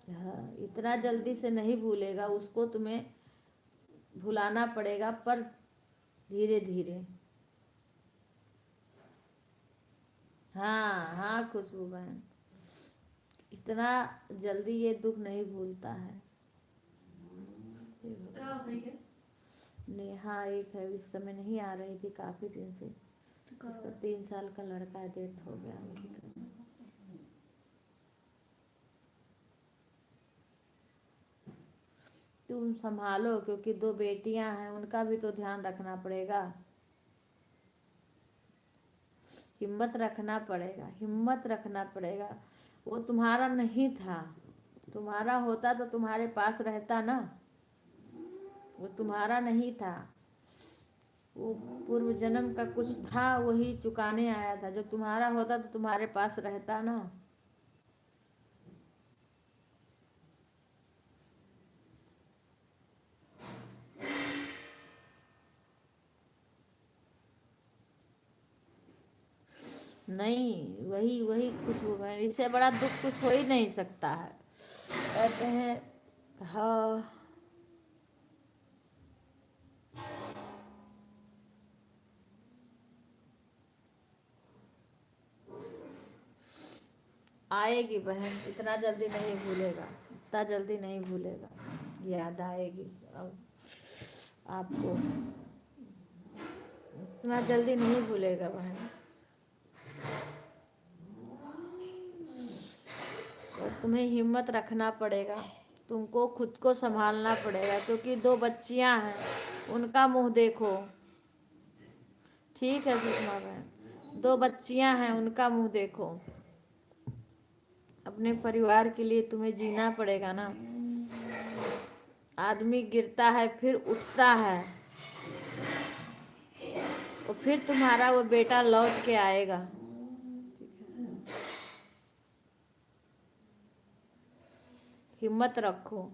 A: हाँ इतना जल्दी से नहीं भूलेगा उसको। तुम्हें भुलाना पड़ेगा, पर धीरे धीरे। हाँ हाँ खुशबू बहन, इतना जल्दी ये दुख नहीं भूलता है। नेहा एक है, इस समय नहीं आ रही थी काफी दिन से। उसका 3 साल का लड़का डेथ हो गया उनकी। तुम संभालो, क्योंकि 2 बेटियां हैं, उनका भी तो ध्यान रखना पड़ेगा। हिम्मत रखना पड़ेगा, हिम्मत रखना पड़ेगा। वो तुम्हारा नहीं था, तुम्हारा होता तो तुम्हारे पास रहता ना। वो तुम्हारा नहीं था, वो पूर्व जन्म का कुछ था, वही चुकाने आया था। जो तुम्हारा होता तो तुम्हारे पास रहता ना। नहीं, वही वही खुशबू है, इससे बड़ा दुख कुछ हो ही नहीं सकता है। कहते हैं हाँ, आएगी बहन, इतना जल्दी नहीं भूलेगा, इतना जल्दी नहीं भूलेगा, याद आएगी अब आपको, इतना जल्दी नहीं भूलेगा बहन। और तुम्हें हिम्मत रखना पड़ेगा, तुमको खुद को संभालना पड़ेगा, क्योंकि 2 बच्चियां हैं, उनका मुंह देखो। ठीक है सुषमा बहन, 2 बच्चियां हैं, उनका मुंह देखो। अपने परिवार के लिए तुम्हें जीना पड़ेगा ना। आदमी गिरता है फिर उठता है, और फिर तुम्हारा वो बेटा लौट के आएगा। हिम्मत रखो।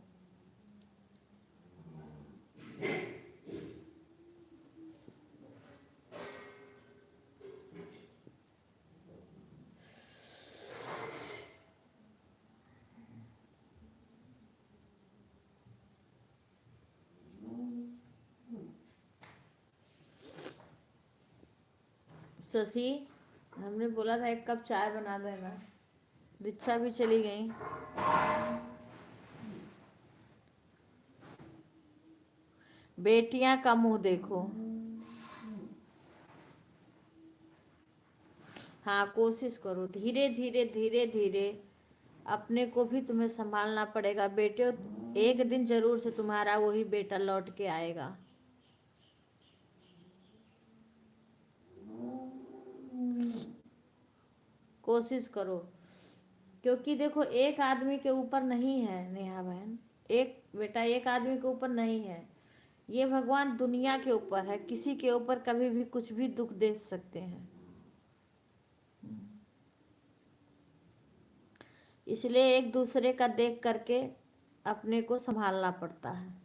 A: शशि, हमने बोला था 1 कप चाय बना देना। दीक्षा भी चली गई। बेटियां का मुंह देखो। हाँ कोशिश करो, धीरे धीरे धीरे धीरे अपने को भी तुम्हें संभालना पड़ेगा। बेटे, एक दिन जरूर से तुम्हारा वही बेटा लौट के आएगा। कोशिश करो, क्योंकि देखो एक आदमी के ऊपर नहीं है नेहा बहन, एक बेटा एक आदमी के ऊपर नहीं है, ये भगवान दुनिया के ऊपर है, किसी के ऊपर कभी भी कुछ भी दुख दे सकते हैं। इसलिए एक दूसरे का देख करके अपने को संभालना पड़ता है।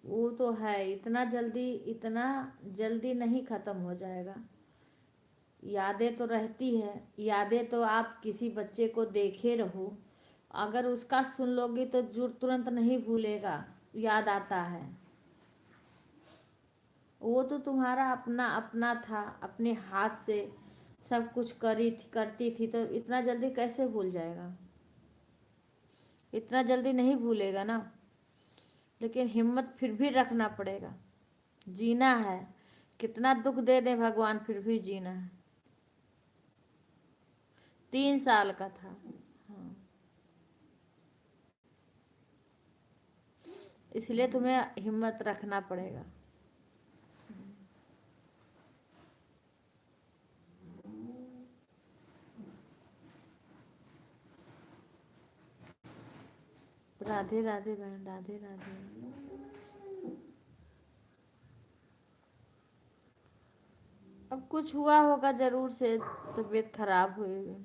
A: वो तो है, इतना जल्दी नहीं खत्म हो जाएगा। यादें तो रहती है, यादें तो आप किसी बच्चे को देखे रहो, अगर उसका सुन लोगी तो तुरंत नहीं भूलेगा, याद आता है। वो तो तुम्हारा अपना अपना था, अपने हाथ से सब कुछ करती थी, तो इतना जल्दी कैसे भूल जाएगा? इतना जल्दी नहीं भूलेगा ना। लेकिन हिम्मत फिर भी रखना पड़ेगा, जीना है। कितना दुख दे दे भगवान, फिर भी जीना है। 3 साल का था। हाँ, इसलिए तुम्हें हिम्मत रखना पड़ेगा। राधे राधे बहन, राधे राधे। अब कुछ हुआ होगा जरूर से, तबीयत खराब हुई।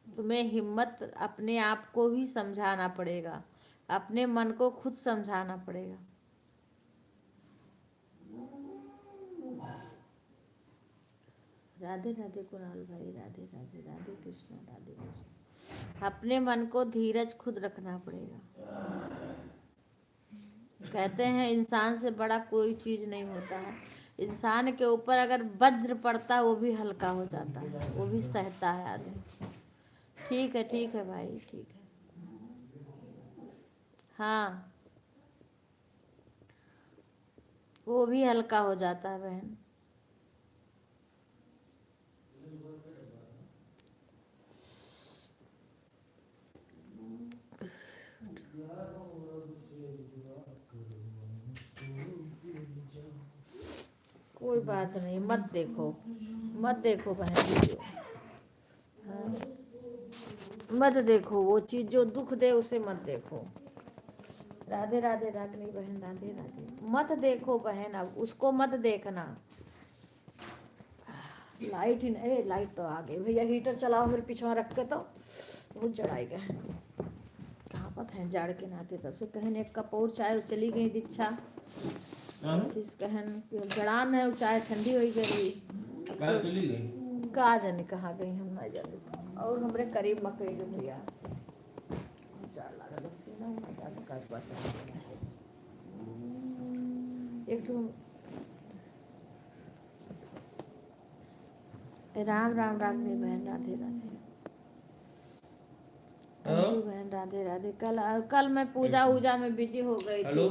A: तुम्हें हिम्मत अपने आप को ही समझाना पड़ेगा, अपने मन को खुद समझाना पड़ेगा। राधे राधे कुणाल भाई, राधे राधे, राधे कृष्णा, राधे कृष्णा। अपने मन को धीरज खुद रखना पड़ेगा। कहते हैं इंसान से बड़ा कोई चीज नहीं होता है। इंसान के ऊपर अगर वज्र पड़ता है वो भी हल्का हो जाता है, वो भी सहता है आदमी। ठीक है भाई, ठीक है। हाँ, वो भी हल्का हो जाता है बहन। कोई बात नहीं, मत देखो बहन वीडियो। हाँ, मत देखो वो चीज जो दुख दे, उसे मत देखो। राधे राधे रागनी बहन, राधे राधे। मत देखो बहन, अब उसको मत देखना। लाइट ही नहीं, लाइट तो आ गई भैया। हीटर चलाओ मेरे पीछे रख के, तो बहुत जड़ाएगा। कहाँ पता है जाड़ के नाते तब से कहन एक कप और चाय चली गई दीक्षा। कहन जड़ान है, चाय ठंडी हो गई।
B: चली गई
A: कहा जाने कहाँ गई, हम ना जाने। और हमरे करीब मकई गए भैया। एक तो राम राम रागनी बहन, राधे राधे। अंजू बहन, राधे राधे। कल मैं पूजा ऊजा में बिजी हो गई थी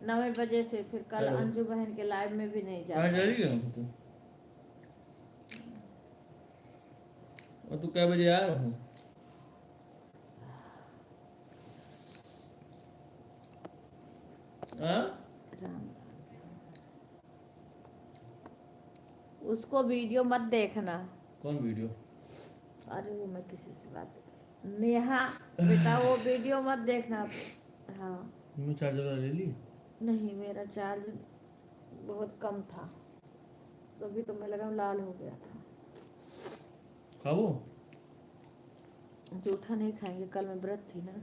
A: 9 बजे से, फिर कल अंजू बहन के लाइव में भी नहीं जा पाई।
B: और तू क्या बजे आ रहा हूँ?
A: उसको वीडियो मत देखना।
B: कौन वीडियो?
A: अरे वो मैं किसी से बात, नेहा बेटा वो वीडियो मत देखना। हाँ,
B: मैं चार्जर ले ली?
A: नहीं, मेरा चार्ज बहुत कम था, तभी तो मैं लगा लाल हो गया था।
B: खाओ,
A: जूठा नहीं खाएंगे, कल मैं व्रत थी ना।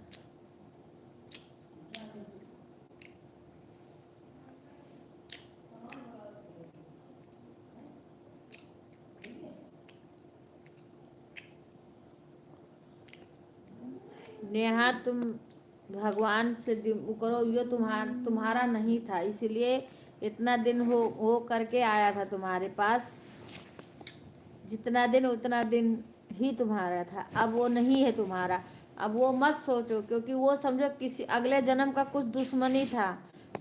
A: नेहा तुम भगवान से करो, ये तुम्हारा नहीं था, इसलिए इतना दिन हो करके आया था तुम्हारे पास। जितना दिन उतना दिन ही तुम्हारा था, अब वो नहीं है तुम्हारा। अब वो मत सोचो, क्योंकि वो समझो किसी अगले जन्म का कुछ दुश्मनी था,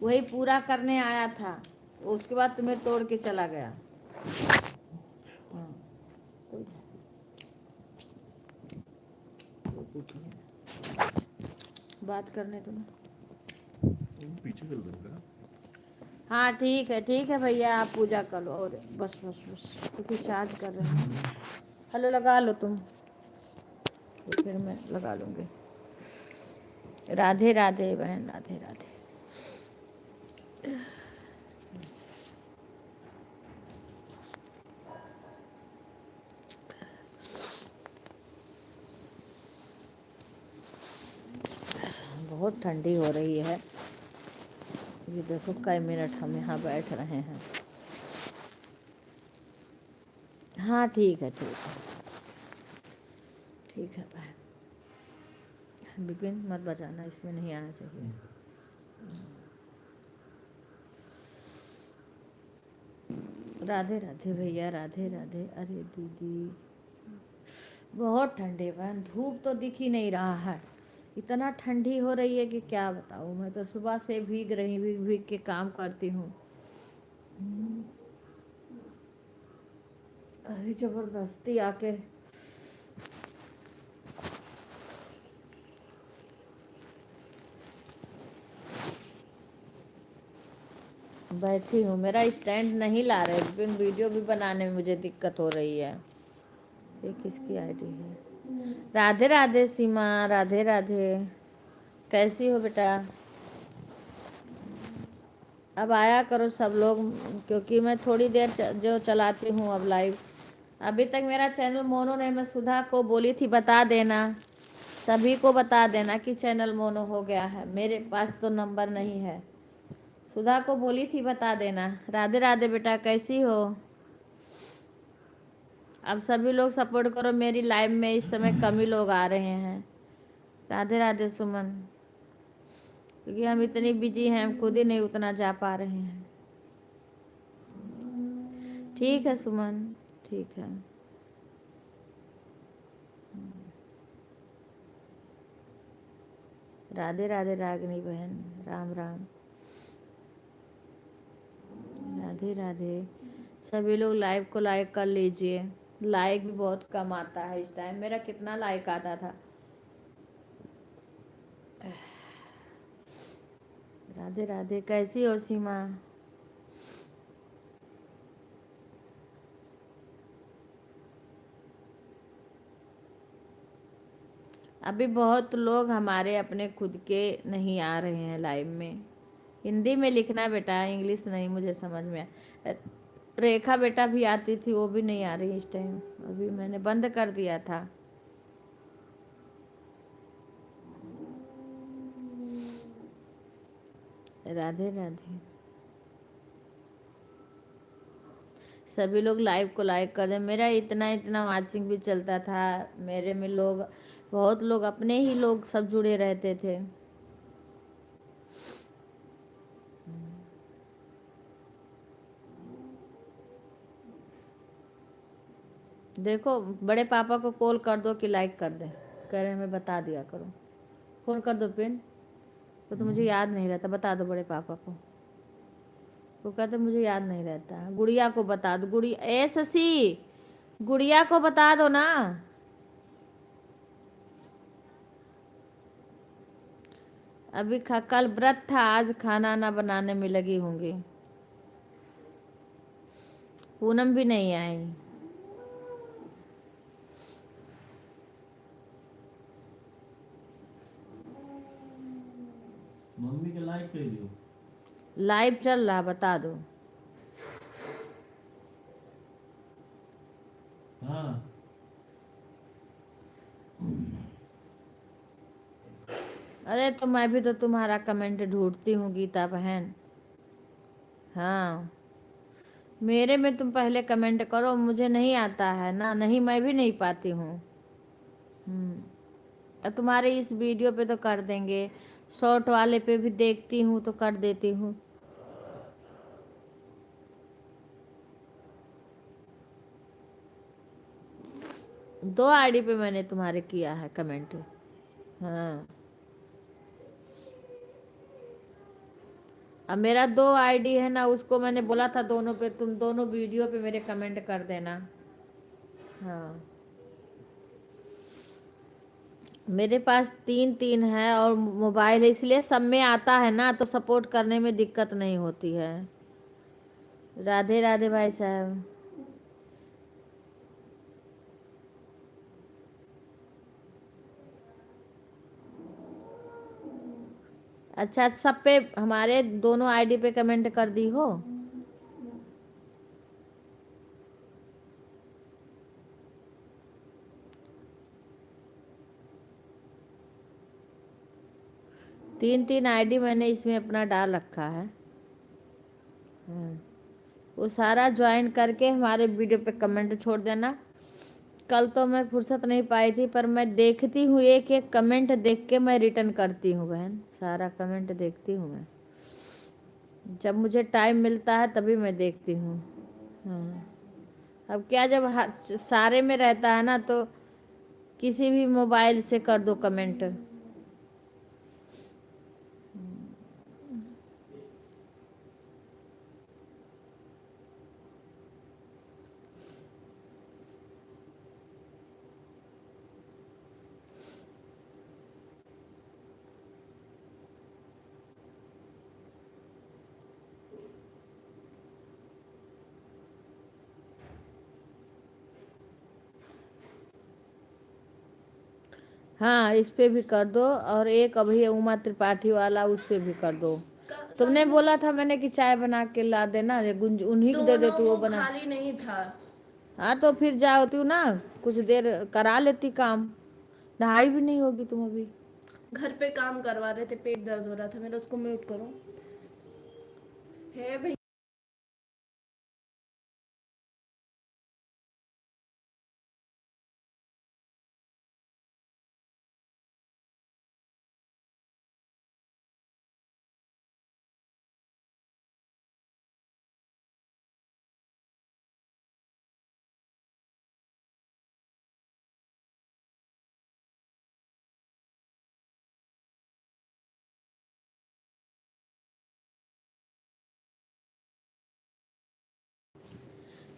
A: वही पूरा करने आया था, उसके बाद तुम्हें तोड़ के चला गया। बात करने तुम
B: पीछे चल रहा।
A: हाँ ठीक है भैया, आप पूजा कर लो। और बस क्योंकि चार्ज कर रहे हैं। हेलो लगा लो तुम, तो फिर मैं लगा लूँगी। राधे राधे बहन, राधे राधे। बहुत ठंडी हो रही है। ये देखो कई मिनट हम यहाँ बैठ रहे हैं। हाँ ठीक है भाई। विपिन मत बजाना, इसमें नहीं आना चाहिए। राधे राधे भैया, राधे राधे। अरे दीदी बहुत ठंडे बहन, धूप तो दिख ही नहीं रहा है, इतना ठंडी हो रही है कि क्या बताऊँ। मैं तो सुबह से भीग भीग के काम करती हूँ। अरे जबरदस्ती आके बैठी हूँ। मेरा स्टैंड नहीं ला रहे, लेकिन वीडियो भी बनाने में मुझे दिक्कत हो रही है। ये किसकी आईडी है? राधे राधे सीमा, राधे राधे। कैसी हो बेटा? अब आया करो सब लोग, क्योंकि मैं थोड़ी देर जो चलाती हूँ अब लाइव। अभी तक मेरा चैनल मोनो नहीं, मैं सुधा को बोली थी बता देना, सभी को बता देना कि चैनल मोनो हो गया है। मेरे पास तो नंबर नहीं है, सुधा को बोली थी बता देना। राधे राधे बेटा, कैसी हो? अब सभी लोग सपोर्ट करो, मेरी लाइव में इस समय कम ही लोग आ रहे हैं। राधे राधे सुमन, क्योंकि हम इतनी बिजी हैं, हम खुद ही नहीं उतना जा पा रहे हैं। ठीक है सुमन, ठीक है। राधे राधे रागिनी बहन, राम राम, राधे राधे। सभी लोग लाइव को लाइक कर लीजिए, लाइक भी बहुत कम आता है इस टाइम। मेरा कितना लाइक आता था। राधे राधे, कैसी हो सीमा? अभी बहुत लोग हमारे अपने खुद के नहीं आ रहे हैं लाइव में। हिंदी में लिखना बेटा, इंग्लिश नहीं मुझे समझ में रेखा बेटा भी आती थी, वो भी नहीं आ रही इस टाइम, अभी मैंने बंद कर दिया था। राधे राधे, सभी लोग लाइव को लाइक कर दें। मेरा इतना इतना वाचिंग भी चलता था, मेरे में लोग, बहुत लोग अपने ही लोग सब जुड़े रहते थे। देखो बड़े पापा को कॉल कर दो कि लाइक कर दे, कह रहे मैं बता दिया करो। फोन कर दो पिन तो मुझे याद नहीं रहता, बता दो बड़े पापा को। वो कहते मुझे याद नहीं रहता। गुड़िया को बता दो, गुड़िया ए शशि, गुड़िया को बता दो ना। अभी कल व्रत था, आज खाना ना बनाने में लगी होंगी। पूनम भी नहीं आई।
B: मम्मी के लाइक कर दियो।
A: लाइव चल रहा, बता दो।
B: हाँ
A: अरे तो मैं भी तो तुम्हारा कमेंट ढूंढती हूँ गीता बहन। हाँ, मेरे में तुम पहले कमेंट करो, मुझे नहीं आता है ना, नहीं मैं भी नहीं पाती हूँ। और तुम्हारे इस वीडियो पे तो कर देंगे, शॉर्ट वाले पे भी देखती हूँ तो कर देती हूँ। दो आईडी पे मैंने तुम्हारे किया है कमेंट। हाँ, अब मेरा दो आईडी है ना, उसको मैंने बोला था दोनों पे, तुम दोनों वीडियो पे मेरे कमेंट कर देना। हाँ, मेरे पास तीन तीन है और मोबाइल है, इसलिए सब में आता है ना, तो सपोर्ट करने में दिक्कत नहीं होती है। राधे राधे भाई साहब। अच्छा, सब पे हमारे दोनों आईडी पे कमेंट कर दी हो? तीन तीन आईडी मैंने इसमें अपना डाल रखा है। हाँ, वो सारा ज्वाइन करके हमारे वीडियो पे कमेंट छोड़ देना। कल तो मैं फुर्सत नहीं पाई थी, पर मैं देखती हूँ, एक एक कमेंट देख के मैं रिटर्न करती हूँ बहन, सारा कमेंट देखती हूँ मैं, जब मुझे टाइम मिलता है तभी मैं देखती हूँ। हाँ, अब क्या, जब सारे में रहता है ना, तो किसी भी मोबाइल से कर दो कमेंट। हाँ, इस पे भी कर दो, और एक अभी उमा त्रिपाठी वाला, उस पे भी कर दो। तुमने बोला था मैंने कि चाय बना के ला देना, ये गुंज उन्हीं को दे दे तू, वो बना।
C: खाली नहीं था।
A: हाँ तो फिर जाओ तू ना, कुछ देर करा लेती काम, नहाई भी नहीं होगी तुम अभी।
C: घर पे काम करवा रहे थे, पेट दर्द हो रहा था मेरा, उसको म्यूट करो। है भाई।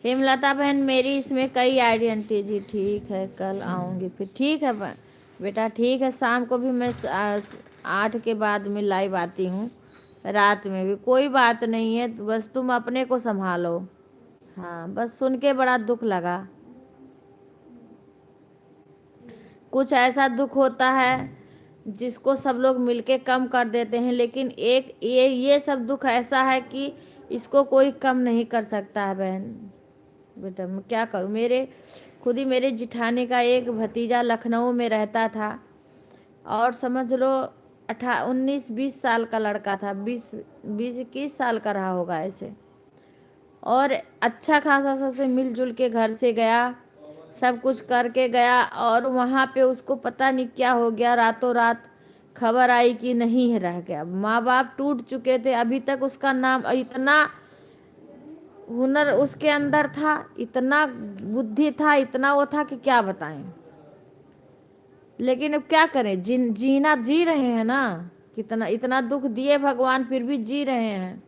A: हेमलता बहन मेरी इसमें कई आइडेंटिटी जी, ठीक है कल आऊँगी फिर, ठीक है बेटा, ठीक है। शाम को भी मैं 8 के बाद में लाइव आती हूँ, रात में भी, कोई बात नहीं है, बस तुम अपने को संभालो। हाँ बस सुन के बड़ा दुख लगा। कुछ ऐसा दुख होता है जिसको सब लोग मिलके कम कर देते हैं, लेकिन एक ये सब दुख ऐसा है कि इसको कोई कम नहीं कर सकता है बहन। बेटा मैं क्या करूं, मेरे खुद ही मेरे जिठानी का एक भतीजा लखनऊ में रहता था, और समझ लो 19-20 साल का लड़का था, 20-21 साल का रहा होगा ऐसे, और अच्छा खासा सबसे मिलजुल के घर से गया, सब कुछ करके गया, और वहाँ पे उसको पता नहीं क्या हो गया, रातों रात खबर आई कि नहीं है, रह गया। माँ बाप टूट चुके थे, अभी तक उसका नाम, इतना हुनर उसके अंदर था, इतना बुद्धि था, इतना वो था कि क्या बताएं। लेकिन अब क्या करें, जीना जी रहे हैं ना, कितना इतना दुख दिए भगवान, फिर भी जी रहे हैं।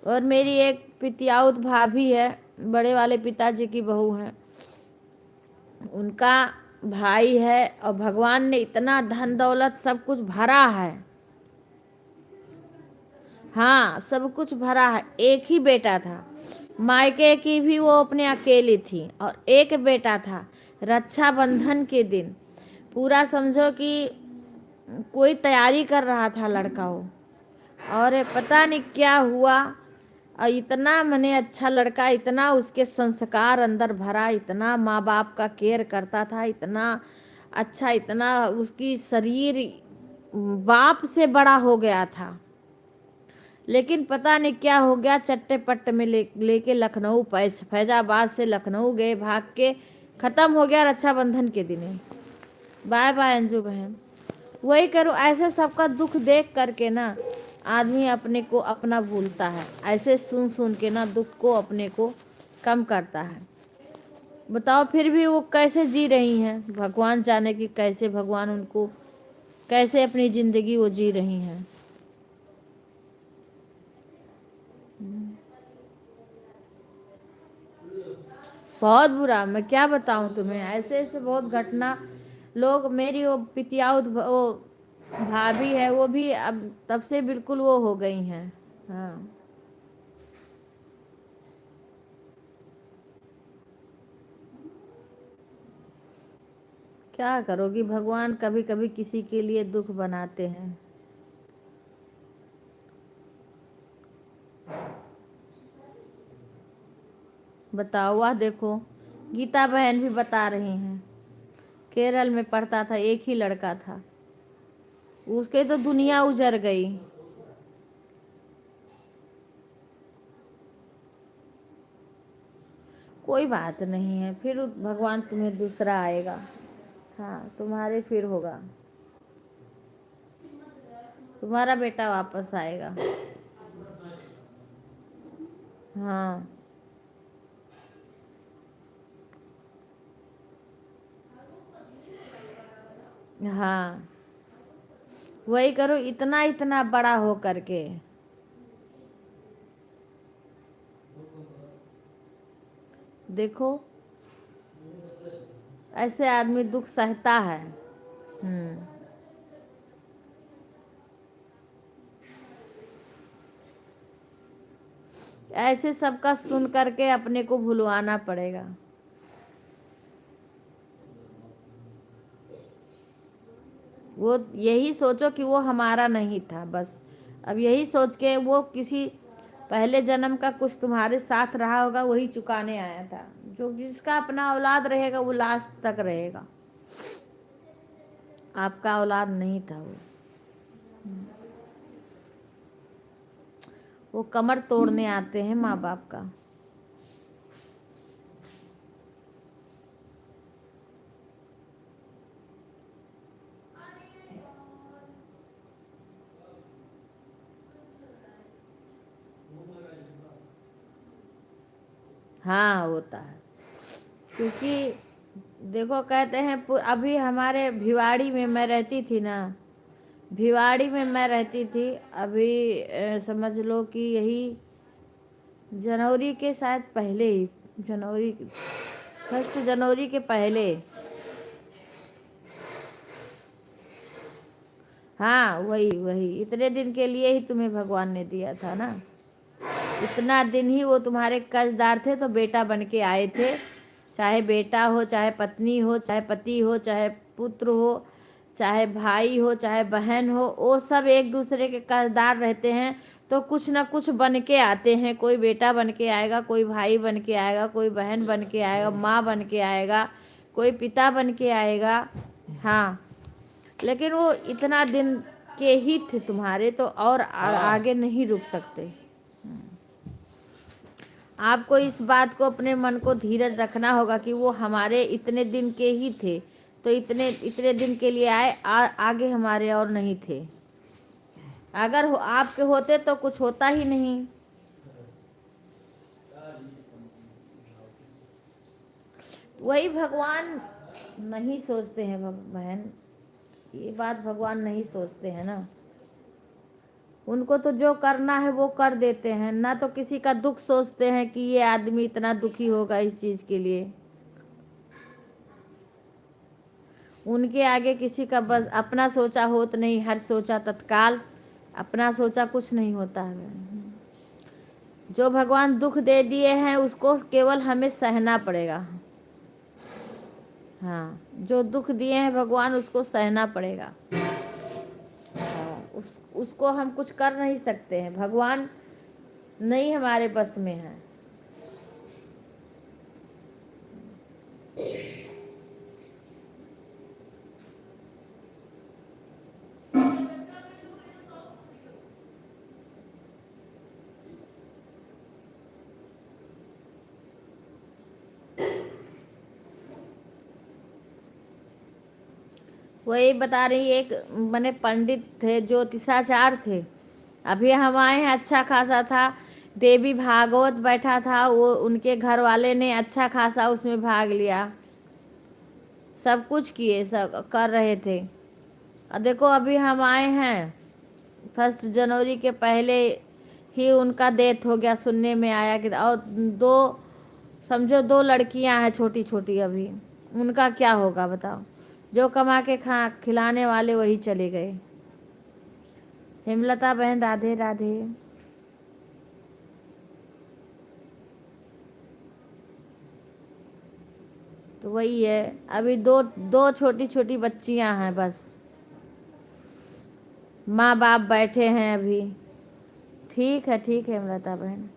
A: और मेरी एक पितियाउत भाभी है, बड़े वाले पिताजी की बहू है, उनका भाई है, और भगवान ने इतना धन दौलत सब कुछ भरा है, हाँ सब कुछ भरा है। एक ही बेटा था, मायके की भी वो अपने अकेली थी, और एक बेटा था। रक्षाबंधन के दिन पूरा समझो कि कोई तैयारी कर रहा था लड़का वो, और पता नहीं क्या हुआ, और इतना मने अच्छा लड़का, इतना उसके संस्कार अंदर भरा, इतना माँ बाप का केयर करता था, इतना अच्छा, इतना उसकी शरीर बाप से बड़ा हो गया था। लेकिन पता नहीं क्या हो गया, चट्टे पट्टे में लेके लखनऊ, फैजाबाद से लखनऊ गए भाग के, ख़त्म हो गया रक्षाबंधन के दिन। बाय बाय अंजू बहन। वही करो, ऐसे सबका दुख देख करके ना आदमी अपने को अपना भूलता है, ऐसे सुन सुन के ना दुख को अपने को कम करता है। बताओ फिर भी वो कैसे जी रही हैं, भगवान जाने कि कैसे भगवान उनको कैसे अपनी ज़िंदगी वो जी रही हैं। बहुत बुरा, मैं क्या बताऊं तुम्हें, ऐसे ऐसे बहुत घटना लोग। मेरी वो पितियाउत वो भाभी है, वो भी अब तब से बिल्कुल वो हो गई हैं। हाँ क्या करोगी, भगवान कभी कभी किसी के लिए दुख बनाते हैं। बताओ, वह देखो गीता बहन भी बता रही हैं, केरल में पढ़ता था, एक ही लड़का था, उसके तो दुनिया उजड़ गई। कोई बात नहीं है, फिर भगवान तुम्हें दूसरा आएगा, हाँ तुम्हारे फिर होगा, तुम्हारा बेटा वापस आएगा। हाँ हाँ वही करो, इतना इतना बड़ा हो करके। देखो ऐसे आदमी दुख सहता है। ऐसे सबका सुन करके अपने को भुलवाना वो यही सोचो कि वो हमारा नहीं था बस। अब यही सोच के वो किसी पहले जन्म का कुछ तुम्हारे साथ रहा होगा, वही चुकाने आया था। जो जिसका अपना औलाद रहेगा वो लास्ट तक रहेगा, आपका औलाद नहीं था वो कमर तोड़ने आते हैं माँ बाप का। हाँ होता है, क्योंकि देखो कहते हैं अभी हमारे भिवाड़ी में मैं रहती थी ना, भिवाड़ी में मैं रहती थी अभी समझ लो कि यही जनवरी के शायद पहले ही, जनवरी 1 जनवरी के पहले, हाँ वही वही इतने दिन के लिए ही तुम्हें भगवान ने दिया था ना, इतना दिन ही वो तुम्हारे कर्जदार थे तो बेटा बन के आए थे। चाहे बेटा हो, चाहे पत्नी हो, चाहे पति हो, चाहे पुत्र हो, चाहे भाई हो, चाहे बहन हो, वो सब एक दूसरे के कर्जदार रहते हैं। तो कुछ ना कुछ बन के आते हैं, कोई बेटा बन के आएगा, कोई भाई बन के आएगा, कोई बहन बन के आएगा, माँ बन के आएगा, कोई पिता बन के आएगा। हाँ लेकिन वो इतना दिन के ही थे तुम्हारे, तो और आगे नहीं रुक सकते। आपको इस बात को अपने मन को धीरज रखना होगा कि वो हमारे इतने दिन के ही थे, तो इतने इतने दिन के लिए आए, आगे हमारे और नहीं थे। अगर आपके होते तो कुछ होता ही नहीं। वही भगवान नहीं सोचते हैं बहन, ये बात भगवान नहीं सोचते हैं ना। उनको तो जो करना है वो कर देते हैं ना, तो किसी का दुख सोचते हैं कि ये आदमी इतना दुखी होगा इस चीज के लिए। उनके आगे किसी का बस अपना सोचा होत नहीं, हर सोचा तत्काल, अपना सोचा कुछ नहीं होता है। जो भगवान दुख दे दिए हैं उसको केवल हमें सहना पड़ेगा। हाँ जो दुख दिए हैं भगवान उसको सहना पड़ेगा। हाँ उसको हम कुछ कर नहीं सकते हैं, भगवान नहीं हमारे बस में है। वही बता रही, एक मैंने पंडित थे, ज्योतिषाचार थे, अभी हम आए हैं, अच्छा खासा था, देवी भागवत बैठा था, वो उनके घर वाले ने अच्छा खासा उसमें भाग लिया, सब कुछ किए, सब कर रहे थे। और देखो अभी हम आए हैं 1 जनवरी के पहले ही उनका डेथ हो गया, सुनने में आया कि, और समझो 2 लड़कियां हैं छोटी छोटी, अभी उनका क्या होगा बताओ। जो कमा के खिलाने वाले वही चले गए। हेमलता बहन राधे राधे। तो वही है, अभी दो दो छोटी छोटी बच्चियां हैं बस, माँ बाप बैठे हैं अभी। ठीक है हेमलता बहन,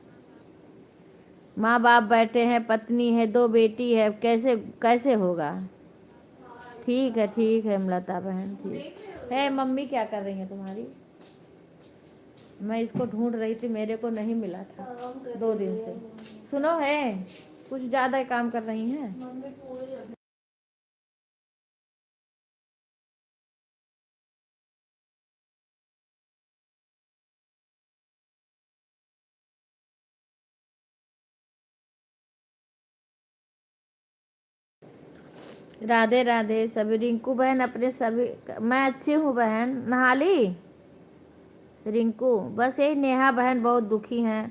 A: माँ बाप बैठे हैं, पत्नी है, 2 बेटी है, कैसे कैसे होगा। ठीक है हेमलता बहन, ठीक है। मम्मी क्या कर रही है तुम्हारी? मैं इसको ढूंढ रही थी, मेरे को नहीं मिला था 2 दिन से। सुनो है, कुछ ज़्यादा काम कर रही हैं। राधे राधे सभी। रिंकू बहन अपने सभी, मैं अच्छी हूँ बहन। नहा ली रिंकू? बस यही नेहा बहन बहुत दुखी हैं,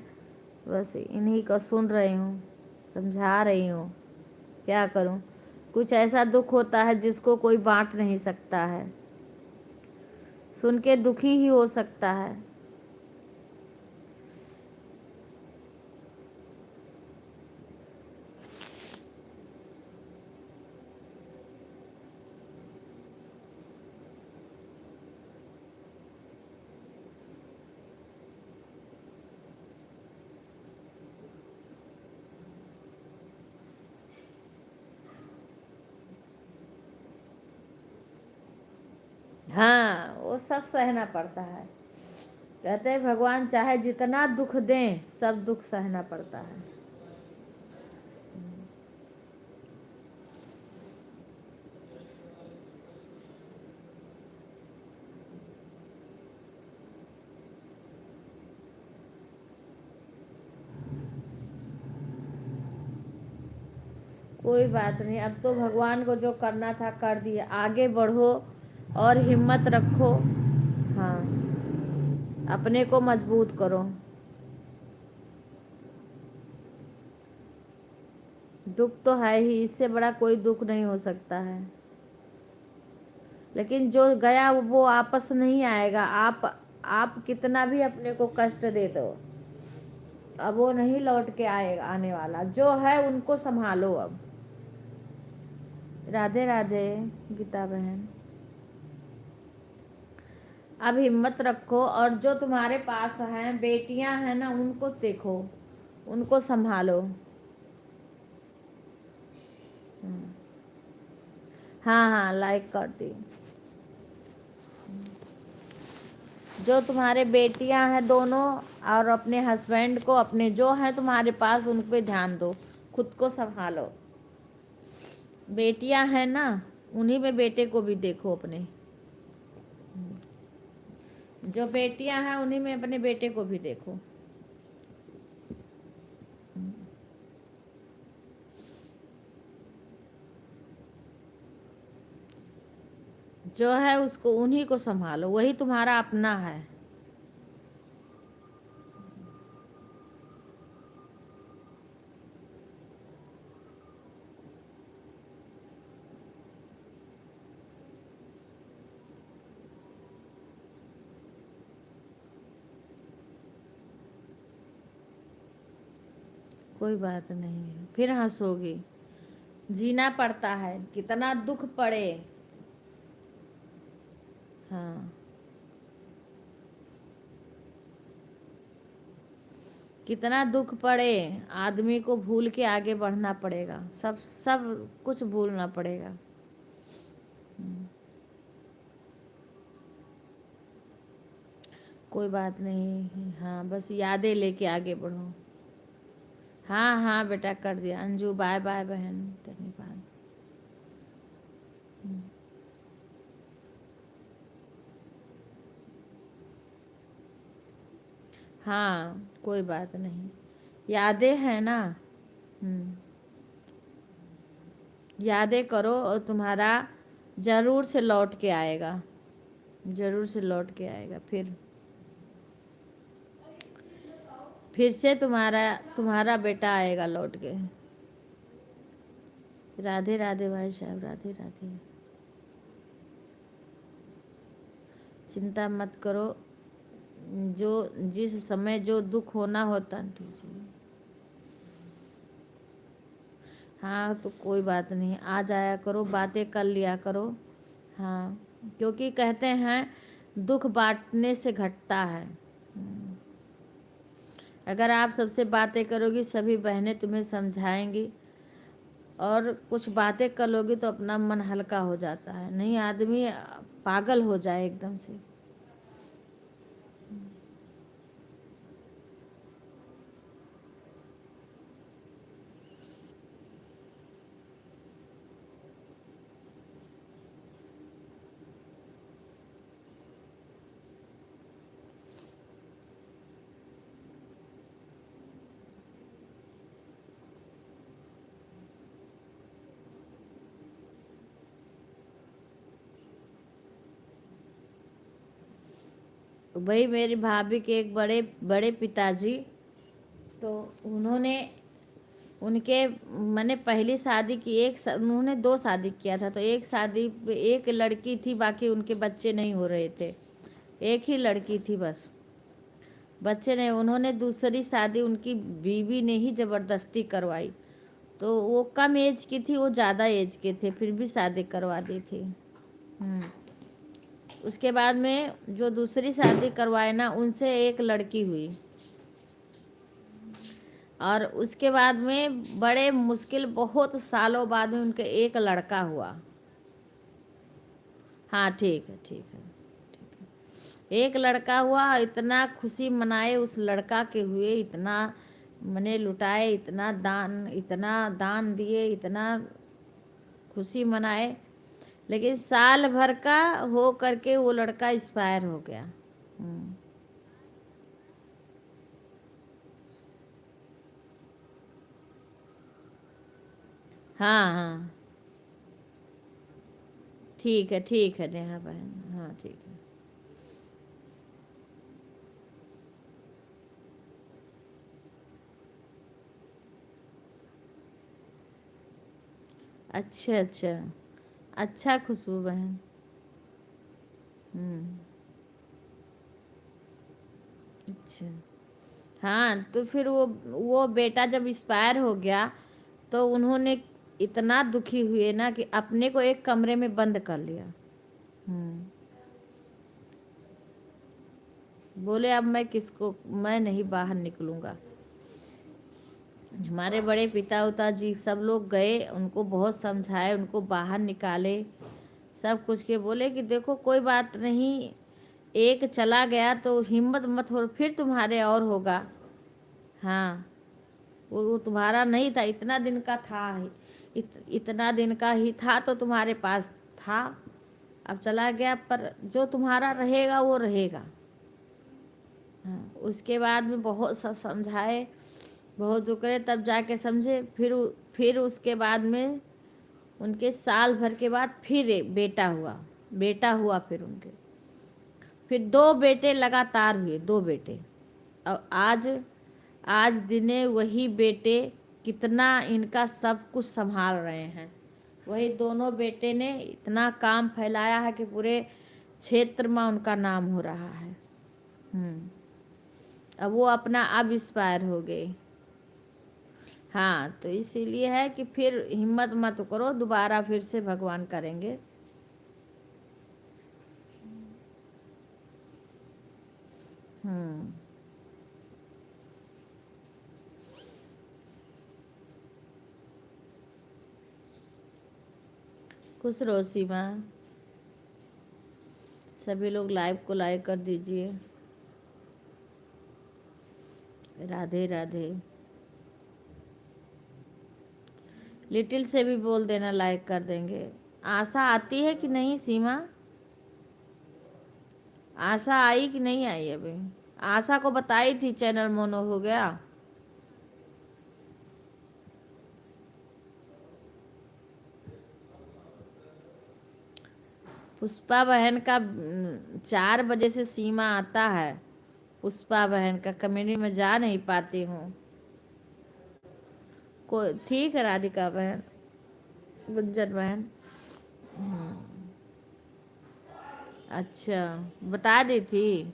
A: बस इन्हीं का सुन रही हूँ, समझा रही हूँ, क्या करूँ। कुछ ऐसा दुख होता है जिसको कोई बांट नहीं सकता है, सुन के दुखी ही हो सकता है। हाँ, वो सब सहना पड़ता है। कहते हैं भगवान चाहे जितना दुख दें, सब दुख सहना पड़ता है। कोई बात नहीं, अब तो भगवान को जो करना था कर दिया। आगे बढ़ो और हिम्मत रखो। हाँ, अपने को मजबूत करो। दुख तो है ही, इससे बड़ा कोई दुख नहीं हो सकता है। लेकिन जो गया वो वापस नहीं आएगा। आप कितना भी अपने को कष्ट दे दो, अब वो नहीं लौट के आएगा। आने वाला जो है उनको संभालो अब। राधे राधे गीता बहन। अब हिम्मत रखो और जो तुम्हारे पास हैं, बेटियां हैं ना, उनको देखो, उनको संभालो। हाँ हाँ, लाइक कर दी। जो तुम्हारे बेटियां हैं दोनों, और अपने हस्बैंड को, अपने जो हैं तुम्हारे पास, उन पे ध्यान दो, खुद को संभालो। बेटियां हैं ना, उन्हीं में बेटे को भी देखो अपने। जो बेटियां हैं उन्हीं में अपने बेटे को भी देखो। जो है उसको, उन्हीं को संभालो, वही तुम्हारा अपना है। कोई बात नहीं है, फिर हंसोगी। जीना पड़ता है, कितना दुख पड़े। हाँ, कितना दुख पड़े, आदमी को भूल के आगे बढ़ना पड़ेगा। सब सब कुछ भूलना पड़ेगा। कोई बात नहीं। हाँ, बस यादें लेके आगे बढ़ो। हाँ हाँ बेटा, कर दिया। अंजू बाय बाय बहन, धन्यवाद। हाँ, कोई बात नहीं, यादें हैं ना। यादें करो और तुम्हारा जरूर से लौट के आएगा, जरूर से लौट के आएगा। फिर से तुम्हारा बेटा आएगा लौट के। राधे राधे भाई साहब, राधे राधे। चिंता मत करो, जो जिस समय जो दुख होना होता। हाँ, तो कोई बात नहीं, आ जाया करो, बातें कर लिया करो। हाँ, क्योंकि कहते हैं दुख बांटने से घटता है। अगर आप सबसे बातें करोगी, सभी बहनें तुम्हें समझाएंगी और कुछ बातें कर लोगी तो अपना मन हल्का हो जाता है। नहीं, आदमी पागल हो जाए एकदम से। वही मेरी भाभी के एक बड़े बड़े पिताजी, तो उनके मैंने पहली शादी की, उन्होंने 2 शादी किया था। तो एक शादी एक लड़की थी, बाकी उनके बच्चे नहीं हो रहे थे। एक ही लड़की थी बस, बच्चे नहीं। उन्होंने दूसरी शादी उनकी बीवी ने ही ज़बरदस्ती करवाई। तो वो कम एज की थी, वो ज़्यादा एज के थे, फिर भी शादी करवा दी थी। उसके बाद में जो दूसरी शादी करवाए ना, उनसे एक लड़की हुई। और उसके बाद में बड़े मुश्किल, बहुत सालों बाद में उनके एक लड़का हुआ। हाँ ठीक है, ठीक है। एक लड़का हुआ, इतना खुशी मनाए उस लड़का के हुए, इतना मने लुटाए, इतना दान दिए, इतना खुशी मनाए, लेकिन साल भर का हो करके वो लड़का एक्सपायर हो गया। हाँ हाँ, ठीक है नेहा बहन, हाँ ठीक है। अच्छा अच्छा, अच्छा खुशबू बहन। हम्म, अच्छा। हाँ तो फिर वो बेटा जब एक्सपायर हो गया तो उन्होंने इतना दुखी हुए ना कि अपने को एक कमरे में बंद कर लिया। बोले अब मैं नहीं बाहर निकलूंगा। हमारे बड़े पिता उता जी सब लोग गए, उनको बहुत समझाए, उनको बाहर निकाले, सब कुछ के बोले कि देखो कोई बात नहीं, एक चला गया तो हिम्मत मत हो, फिर तुम्हारे और होगा। हाँ, वो तुम्हारा नहीं था, इतना दिन का था, इतना दिन का ही था तो तुम्हारे पास था, अब चला गया, पर जो तुम्हारा रहेगा वो रहेगा। हाँ, उसके बाद में बहुत सब समझाए, बहुत दुख करे, तब जाके समझे। फिर उसके बाद में उनके साल भर के बाद फिर एक बेटा हुआ फिर उनके, फिर दो बेटे लगातार हुए, दो बेटे। और आज दिने वही बेटे कितना इनका सब कुछ संभाल रहे हैं। वही दोनों बेटे ने इतना काम फैलाया है कि पूरे क्षेत्र में उनका नाम हो रहा है। अब वो अपना अब एक्सपायर हो गए। हाँ, तो इसीलिए है कि फिर हिम्मत मत करो, दोबारा फिर से भगवान करेंगे। हम्म, खुश रहो सीमा। सभी लोग लाइव को लाइक कर दीजिए। राधे राधे। लिटिल से भी बोल देना, लाइक कर देंगे। आशा आती है कि नहीं सीमा? आशा आई कि नहीं आई अभी? आशा को बताई थी चैनल मोनो हो गया। पुष्पा बहन का 4 बजे से सीमा आता है। पुष्पा बहन का कम्युनिटी में जा नहीं पाती हूँ। को ठीक है राधिका बहन, गुंजन बहन। अच्छा, बता दी थी।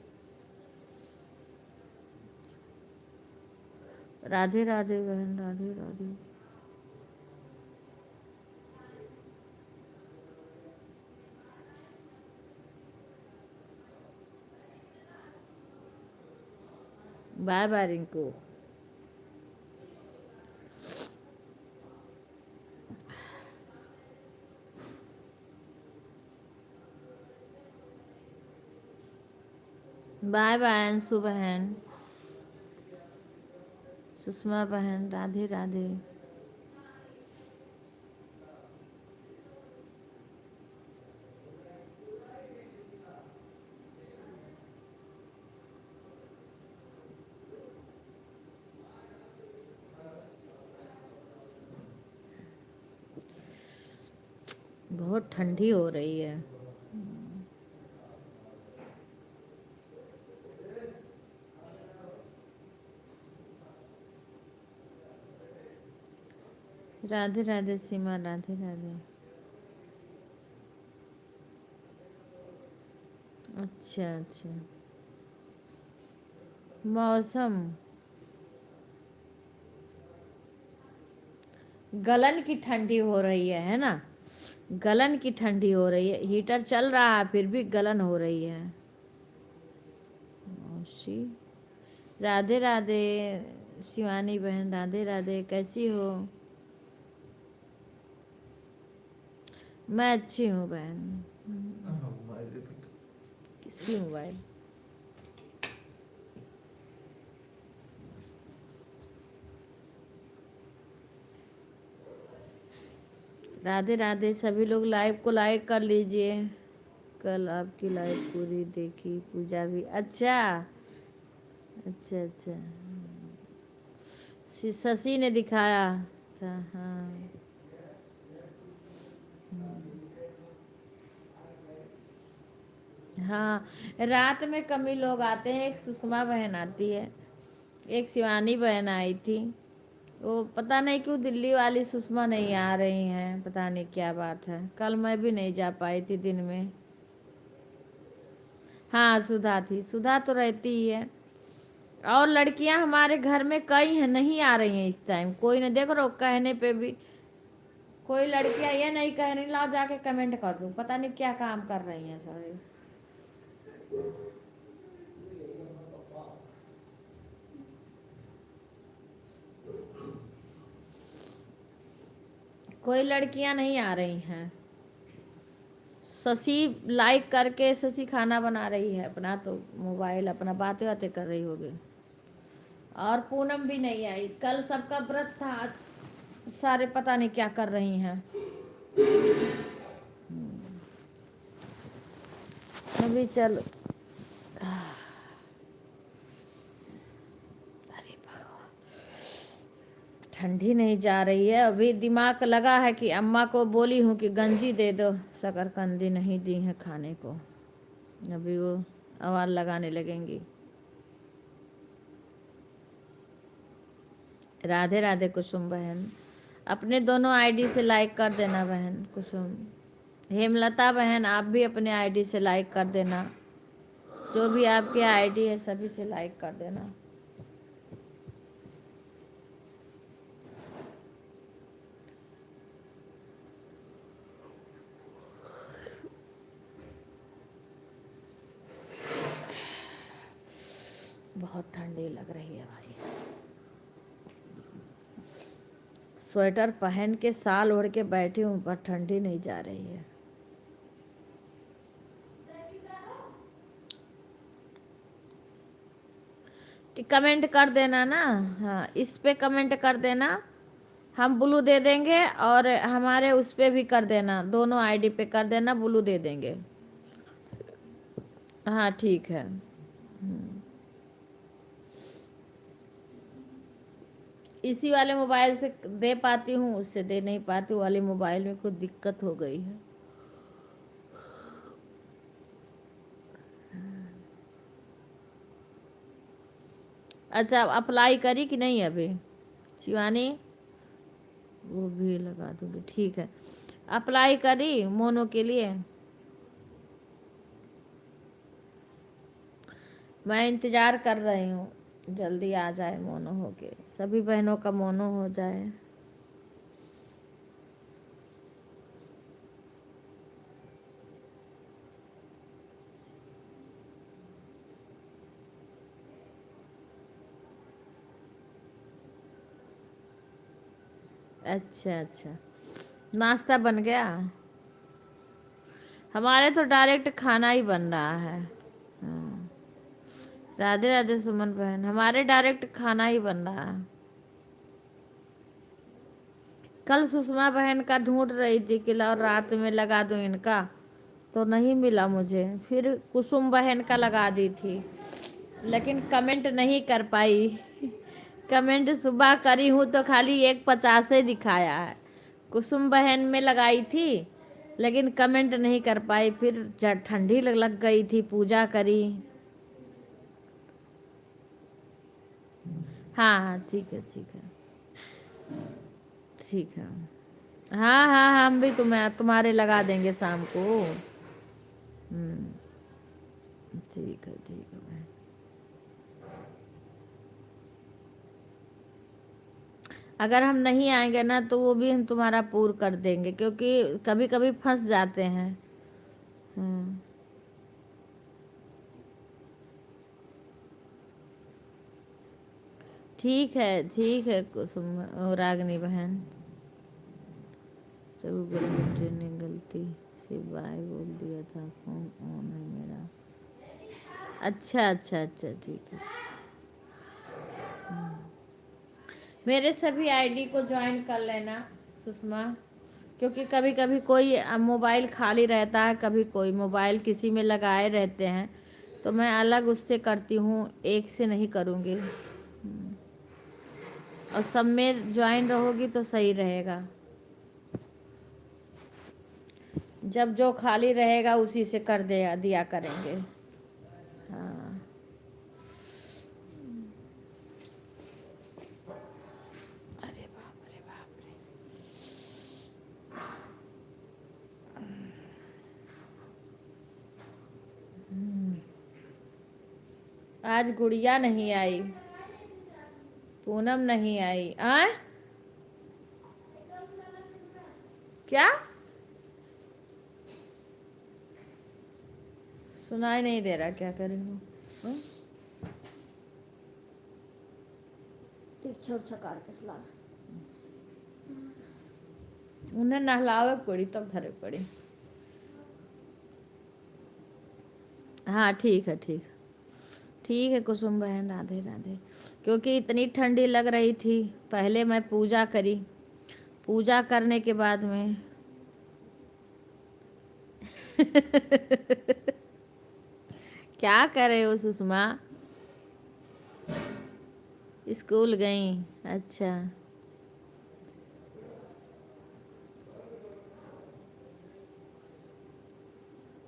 A: राधे राधे बहन, Radhe Radhe. Bye bye Rinku. Bye bye Anshu बहन, सुषमा बहन, राधे राधे। बहुत ठंडी हो रही है। राधे राधे सीमा, राधे राधे। अच्छा अच्छा, मौसम गलन की ठंडी हो रही है ना? गलन की ठंडी हो रही है, हीटर चल रहा है फिर भी गलन हो रही है। मौसी, राधे राधे। शिवानी बहन, राधे राधे, कैसी हो? मैं अच्छी हूँ बहन। किसकी मोबाइल? राधे राधे। सभी लोग लाइव को लाइक कर लीजिए। कल आपकी लाइव पूरी देखी, पूजा भी। अच्छा अच्छा अच्छा, शशि ने दिखाया था। हाँ हाँ, रात में कम ही लोग आते हैं। एक सुषमा बहन आती है, एक शिवानी बहन आई थी। वो पता नहीं क्यों दिल्ली वाली सुषमा नहीं आ रही हैं, पता नहीं क्या बात है। कल मैं भी नहीं जा पाई थी दिन में। हाँ सुधा थी, सुधा तो रहती ही है। और लड़कियां हमारे घर में कई हैं, नहीं आ रही हैं इस टाइम। कोई ने देख रहा कहने पे भी कोई लड़कियां ये नहीं कह रही लाओ जाके कमेंट कर दूं, पता नहीं क्या काम कर रही हैं सारे। कोई लड़कियां नहीं आ रही हैं। शशि लाइक करके, शशि खाना बना रही है अपना, तो मोबाइल अपना बातें बातें कर रही होगी। और पूनम भी नहीं आई, कल सबका व्रत था। आज सारे पता नहीं क्या कर रही हैं। अभी चलो। अरे भगवान, ठंडी नहीं जा रही है। अभी दिमाग लगा है कि अम्मा को बोली हूँ कि गंजी दे दो, शकरकंदी नहीं दी है खाने को। अभी वो आवाज लगाने लगेंगी। राधे राधे कुसुम बहन। अपने दोनों आईडी से लाइक कर देना बहन कुसुम। हेमलता बहन आप भी अपने आईडी से लाइक कर देना। जो भी आपके आईडी है सभी से लाइक कर देना। बहुत ठंडी लग रही है भाई। स्वेटर पहन के साल ओढ़ के बैठी हूँ पर ठंडी नहीं जा रही है। कमेंट कर देना ना। हाँ इस पे कमेंट कर देना, हम ब्लू दे देंगे। और हमारे उस पे भी कर देना, दोनों आईडी पे कर देना, ब्लू दे देंगे। हाँ ठीक है। इसी वाले मोबाइल से दे पाती हूँ, उससे दे नहीं पाती। वाले मोबाइल में कुछ दिक्कत हो गई है। अच्छा अप्लाई करी कि नहीं अभी शिवानी? वो भी लगा दूंगी, ठीक है। अप्लाई करी मोनो के लिए? मैं इंतज़ार कर रही हूँ, जल्दी आ जाए मोनो होके, सभी बहनों का मोनो हो जाए। अच्छा अच्छा, नाश्ता बन गया? हमारे तो डायरेक्ट खाना ही बन रहा है। हाँ। राधे राधे सुमन बहन, हमारे डायरेक्ट खाना ही बन रहा है। कल सुषमा बहन का ढूंढ रही थी कि लाओ रात में लगा दूं इनका, तो नहीं मिला मुझे। फिर कुसुम बहन का लगा दी थी, लेकिन कमेंट नहीं कर पाई। कमेंट सुबह करी हूँ तो खाली 150 दिखाया है। कुसुम बहन में लगाई थी लेकिन कमेंट नहीं कर पाई। फिर ठंडी लग गई थी, पूजा करी। हाँ हाँ ठीक है ठीक है ठीक है। हाँ हाँ हम भी तुम्हारे लगा देंगे शाम को। ठीक है ठीक है भाई। अगर हम नहीं आएंगे ना तो वो भी हम तुम्हारा पूर कर देंगे, क्योंकि कभी कभी फंस जाते हैं। ठीक है कुसुम रागनी बहन। चौबीस घंटे ने गलती से बाय बोल दिया था, फोन ऑन है मेरा। अच्छा अच्छा अच्छा ठीक है। मेरे सभी आईडी को ज्वाइन कर लेना सुषमा। क्योंकि कभी कभी कोई मोबाइल खाली रहता है, कभी कोई मोबाइल किसी में लगाए रहते हैं, तो मैं अलग उससे करती हूँ, एक से नहीं करूँगी। और सब में ज्वाइन रहोगी तो सही रहेगा। जब जो खाली रहेगा उसी से कर दिया करेंगे। हाँ, अरे बाप रे बाप रे। आज गुड़िया नहीं आई, पूनम नहीं आई। क्या सुनाई नहीं दे रहा, क्या करे हो? छोड़ के सला उन्हें नहलावे पड़ी तब घरे पड़ी। हाँ ठीक है, ठीक है कुसुम बहन, राधे राधे। क्योंकि इतनी ठंडी लग रही थी, पहले मैं पूजा करी, पूजा करने के बाद में क्या करे हो सुषमा? स्कूल गई? अच्छा,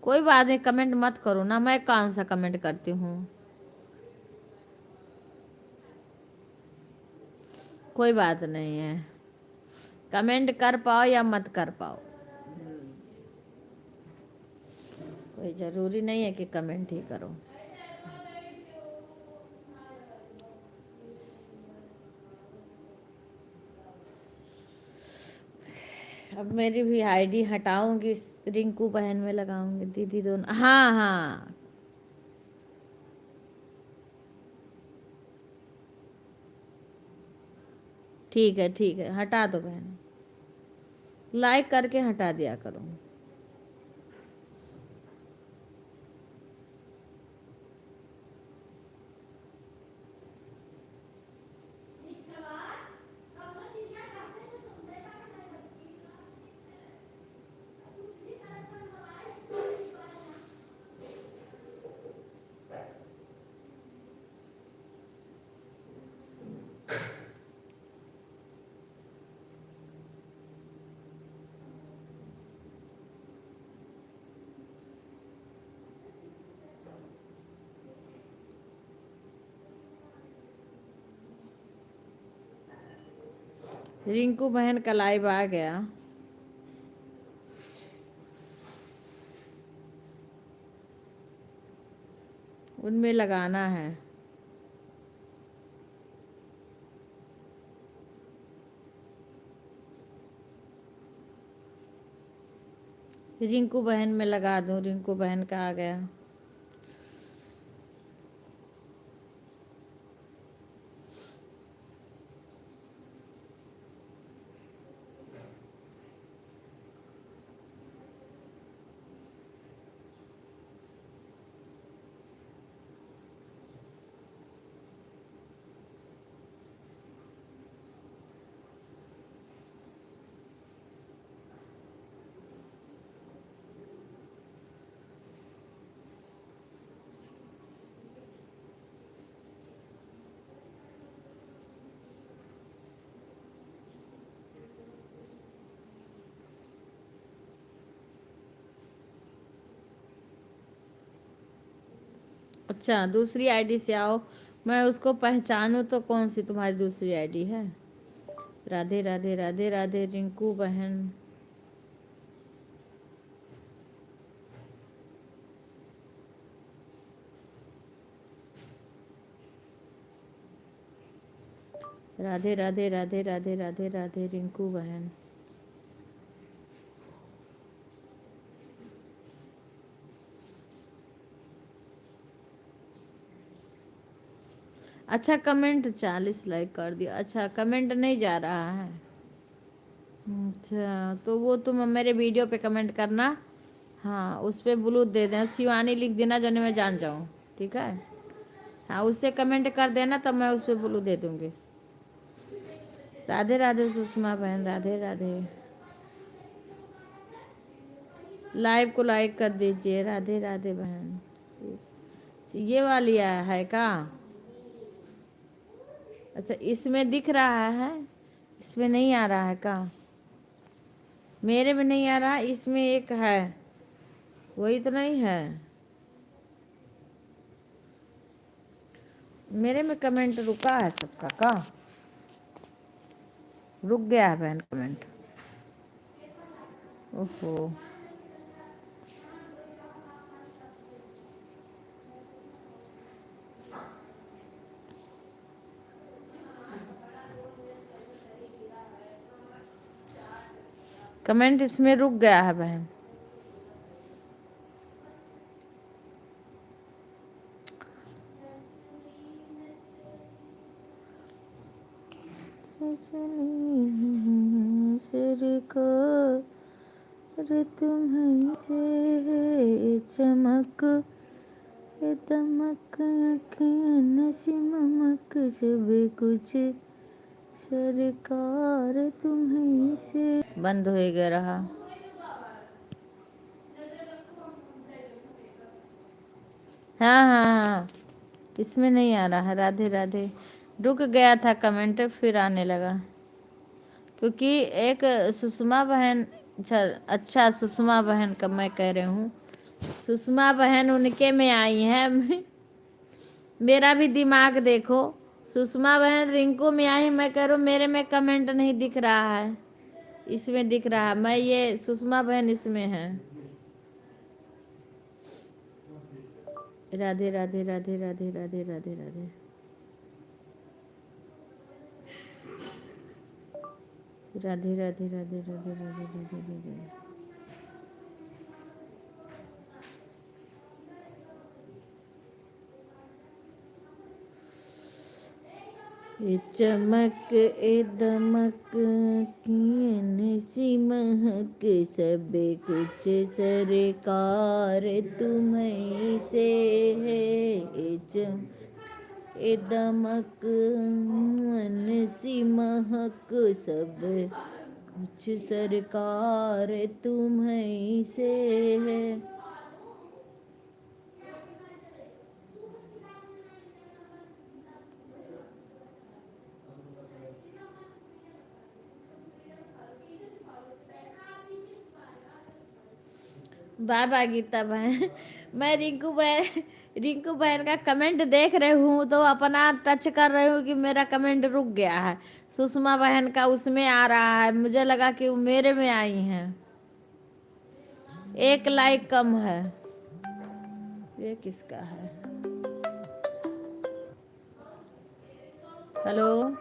A: कोई बात नहीं, कमेंट मत करो ना, मैं कौन सा कमेंट करती हूँ। कोई बात नहीं है, कमेंट कर पाओ या मत कर पाओ, कोई ज़रूरी नहीं है कि कमेंट ही करो। अब मेरी भी आईडी हटाऊंगी, रिंकू बहन में लगाऊंगी, दीदी दोनों। हाँ हाँ, ठीक है, हटा दो बहन, लाइक करके हटा दिया करो। रिंकू बहन का लाइव आ गया। उनमें लगाना है। रिंकू बहन में लगा दूं, रिंकू बहन का आ गया। अच्छा, दूसरी आईडी से आओ, मैं उसको पहचानूं तो कौन सी तुम्हारी दूसरी आईडी है? राधे राधे राधे राधे रिंकू बहन। राधे राधे राधे राधे राधे राधे रिंकू बहन। अच्छा, कमेंट 40 लाइक कर दिया। अच्छा, कमेंट नहीं जा रहा है। अच्छा, तो वो तुम मेरे वीडियो पे कमेंट करना। हाँ, उस पर ब्लू दे देना, शिवानी लिख देना, जो मैं जान जाऊँ। ठीक है, हाँ उससे कमेंट कर देना, तब मैं उस पर ब्लू दे दूँगी। राधे राधे सुषमा बहन, राधे राधे। लाइव को लाइक कर दीजिए। राधे राधे बहन। ये वाली आया है का? अच्छा, इसमें दिख रहा है, इसमें नहीं आ रहा है का? मेरे में नहीं आ रहा, इसमें एक है, वही तो नहीं है। मेरे में कमेंट रुका है सबका का? रुक गया है बहन कमेंट। ओहो, कमेंट इसमें रुक गया है बहन। सरकार तुम्हें से है चमक, दमक नसीमक सब कुछ सरकार तुम्हें से। बंद हो गया रहा। हाँ हाँ हाँ, इसमें नहीं आ रहा है। राधे राधे। रुक गया था कमेंट, फिर आने लगा, क्योंकि एक सुषमा बहन, अच्छा सुषमा बहन का मैं कह रही हूँ, सुषमा बहन उनके में आई हैं। मेरा भी दिमाग देखो, सुषमा बहन रिंकू में आई, मैं कह रहा हूँ मेरे में कमेंट नहीं दिख रहा है, इसमें दिख रहा है। मैं ये सुषमा बहन इसमें है। राधे राधे राधे राधे राधे राधे राधे। राधे राधे राधे राधे राधे राधे राधे। ए चमक ए दमक किन सी महक सब कुछ सरकार तुम्हें से है। ए दमक मन सी महक सब कुछ सरकार तुम्हें से है। बाय बाय गीता बहन। मैं रिंकू बहन का कमेंट देख रही हूँ तो अपना टच कर रही हूँ कि मेरा कमेंट रुक गया है। सुषमा बहन का उसमें आ रहा है, मुझे लगा कि वो मेरे में आई हैं। एक लाइक कम है। ये किसका है? Hello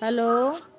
A: hello.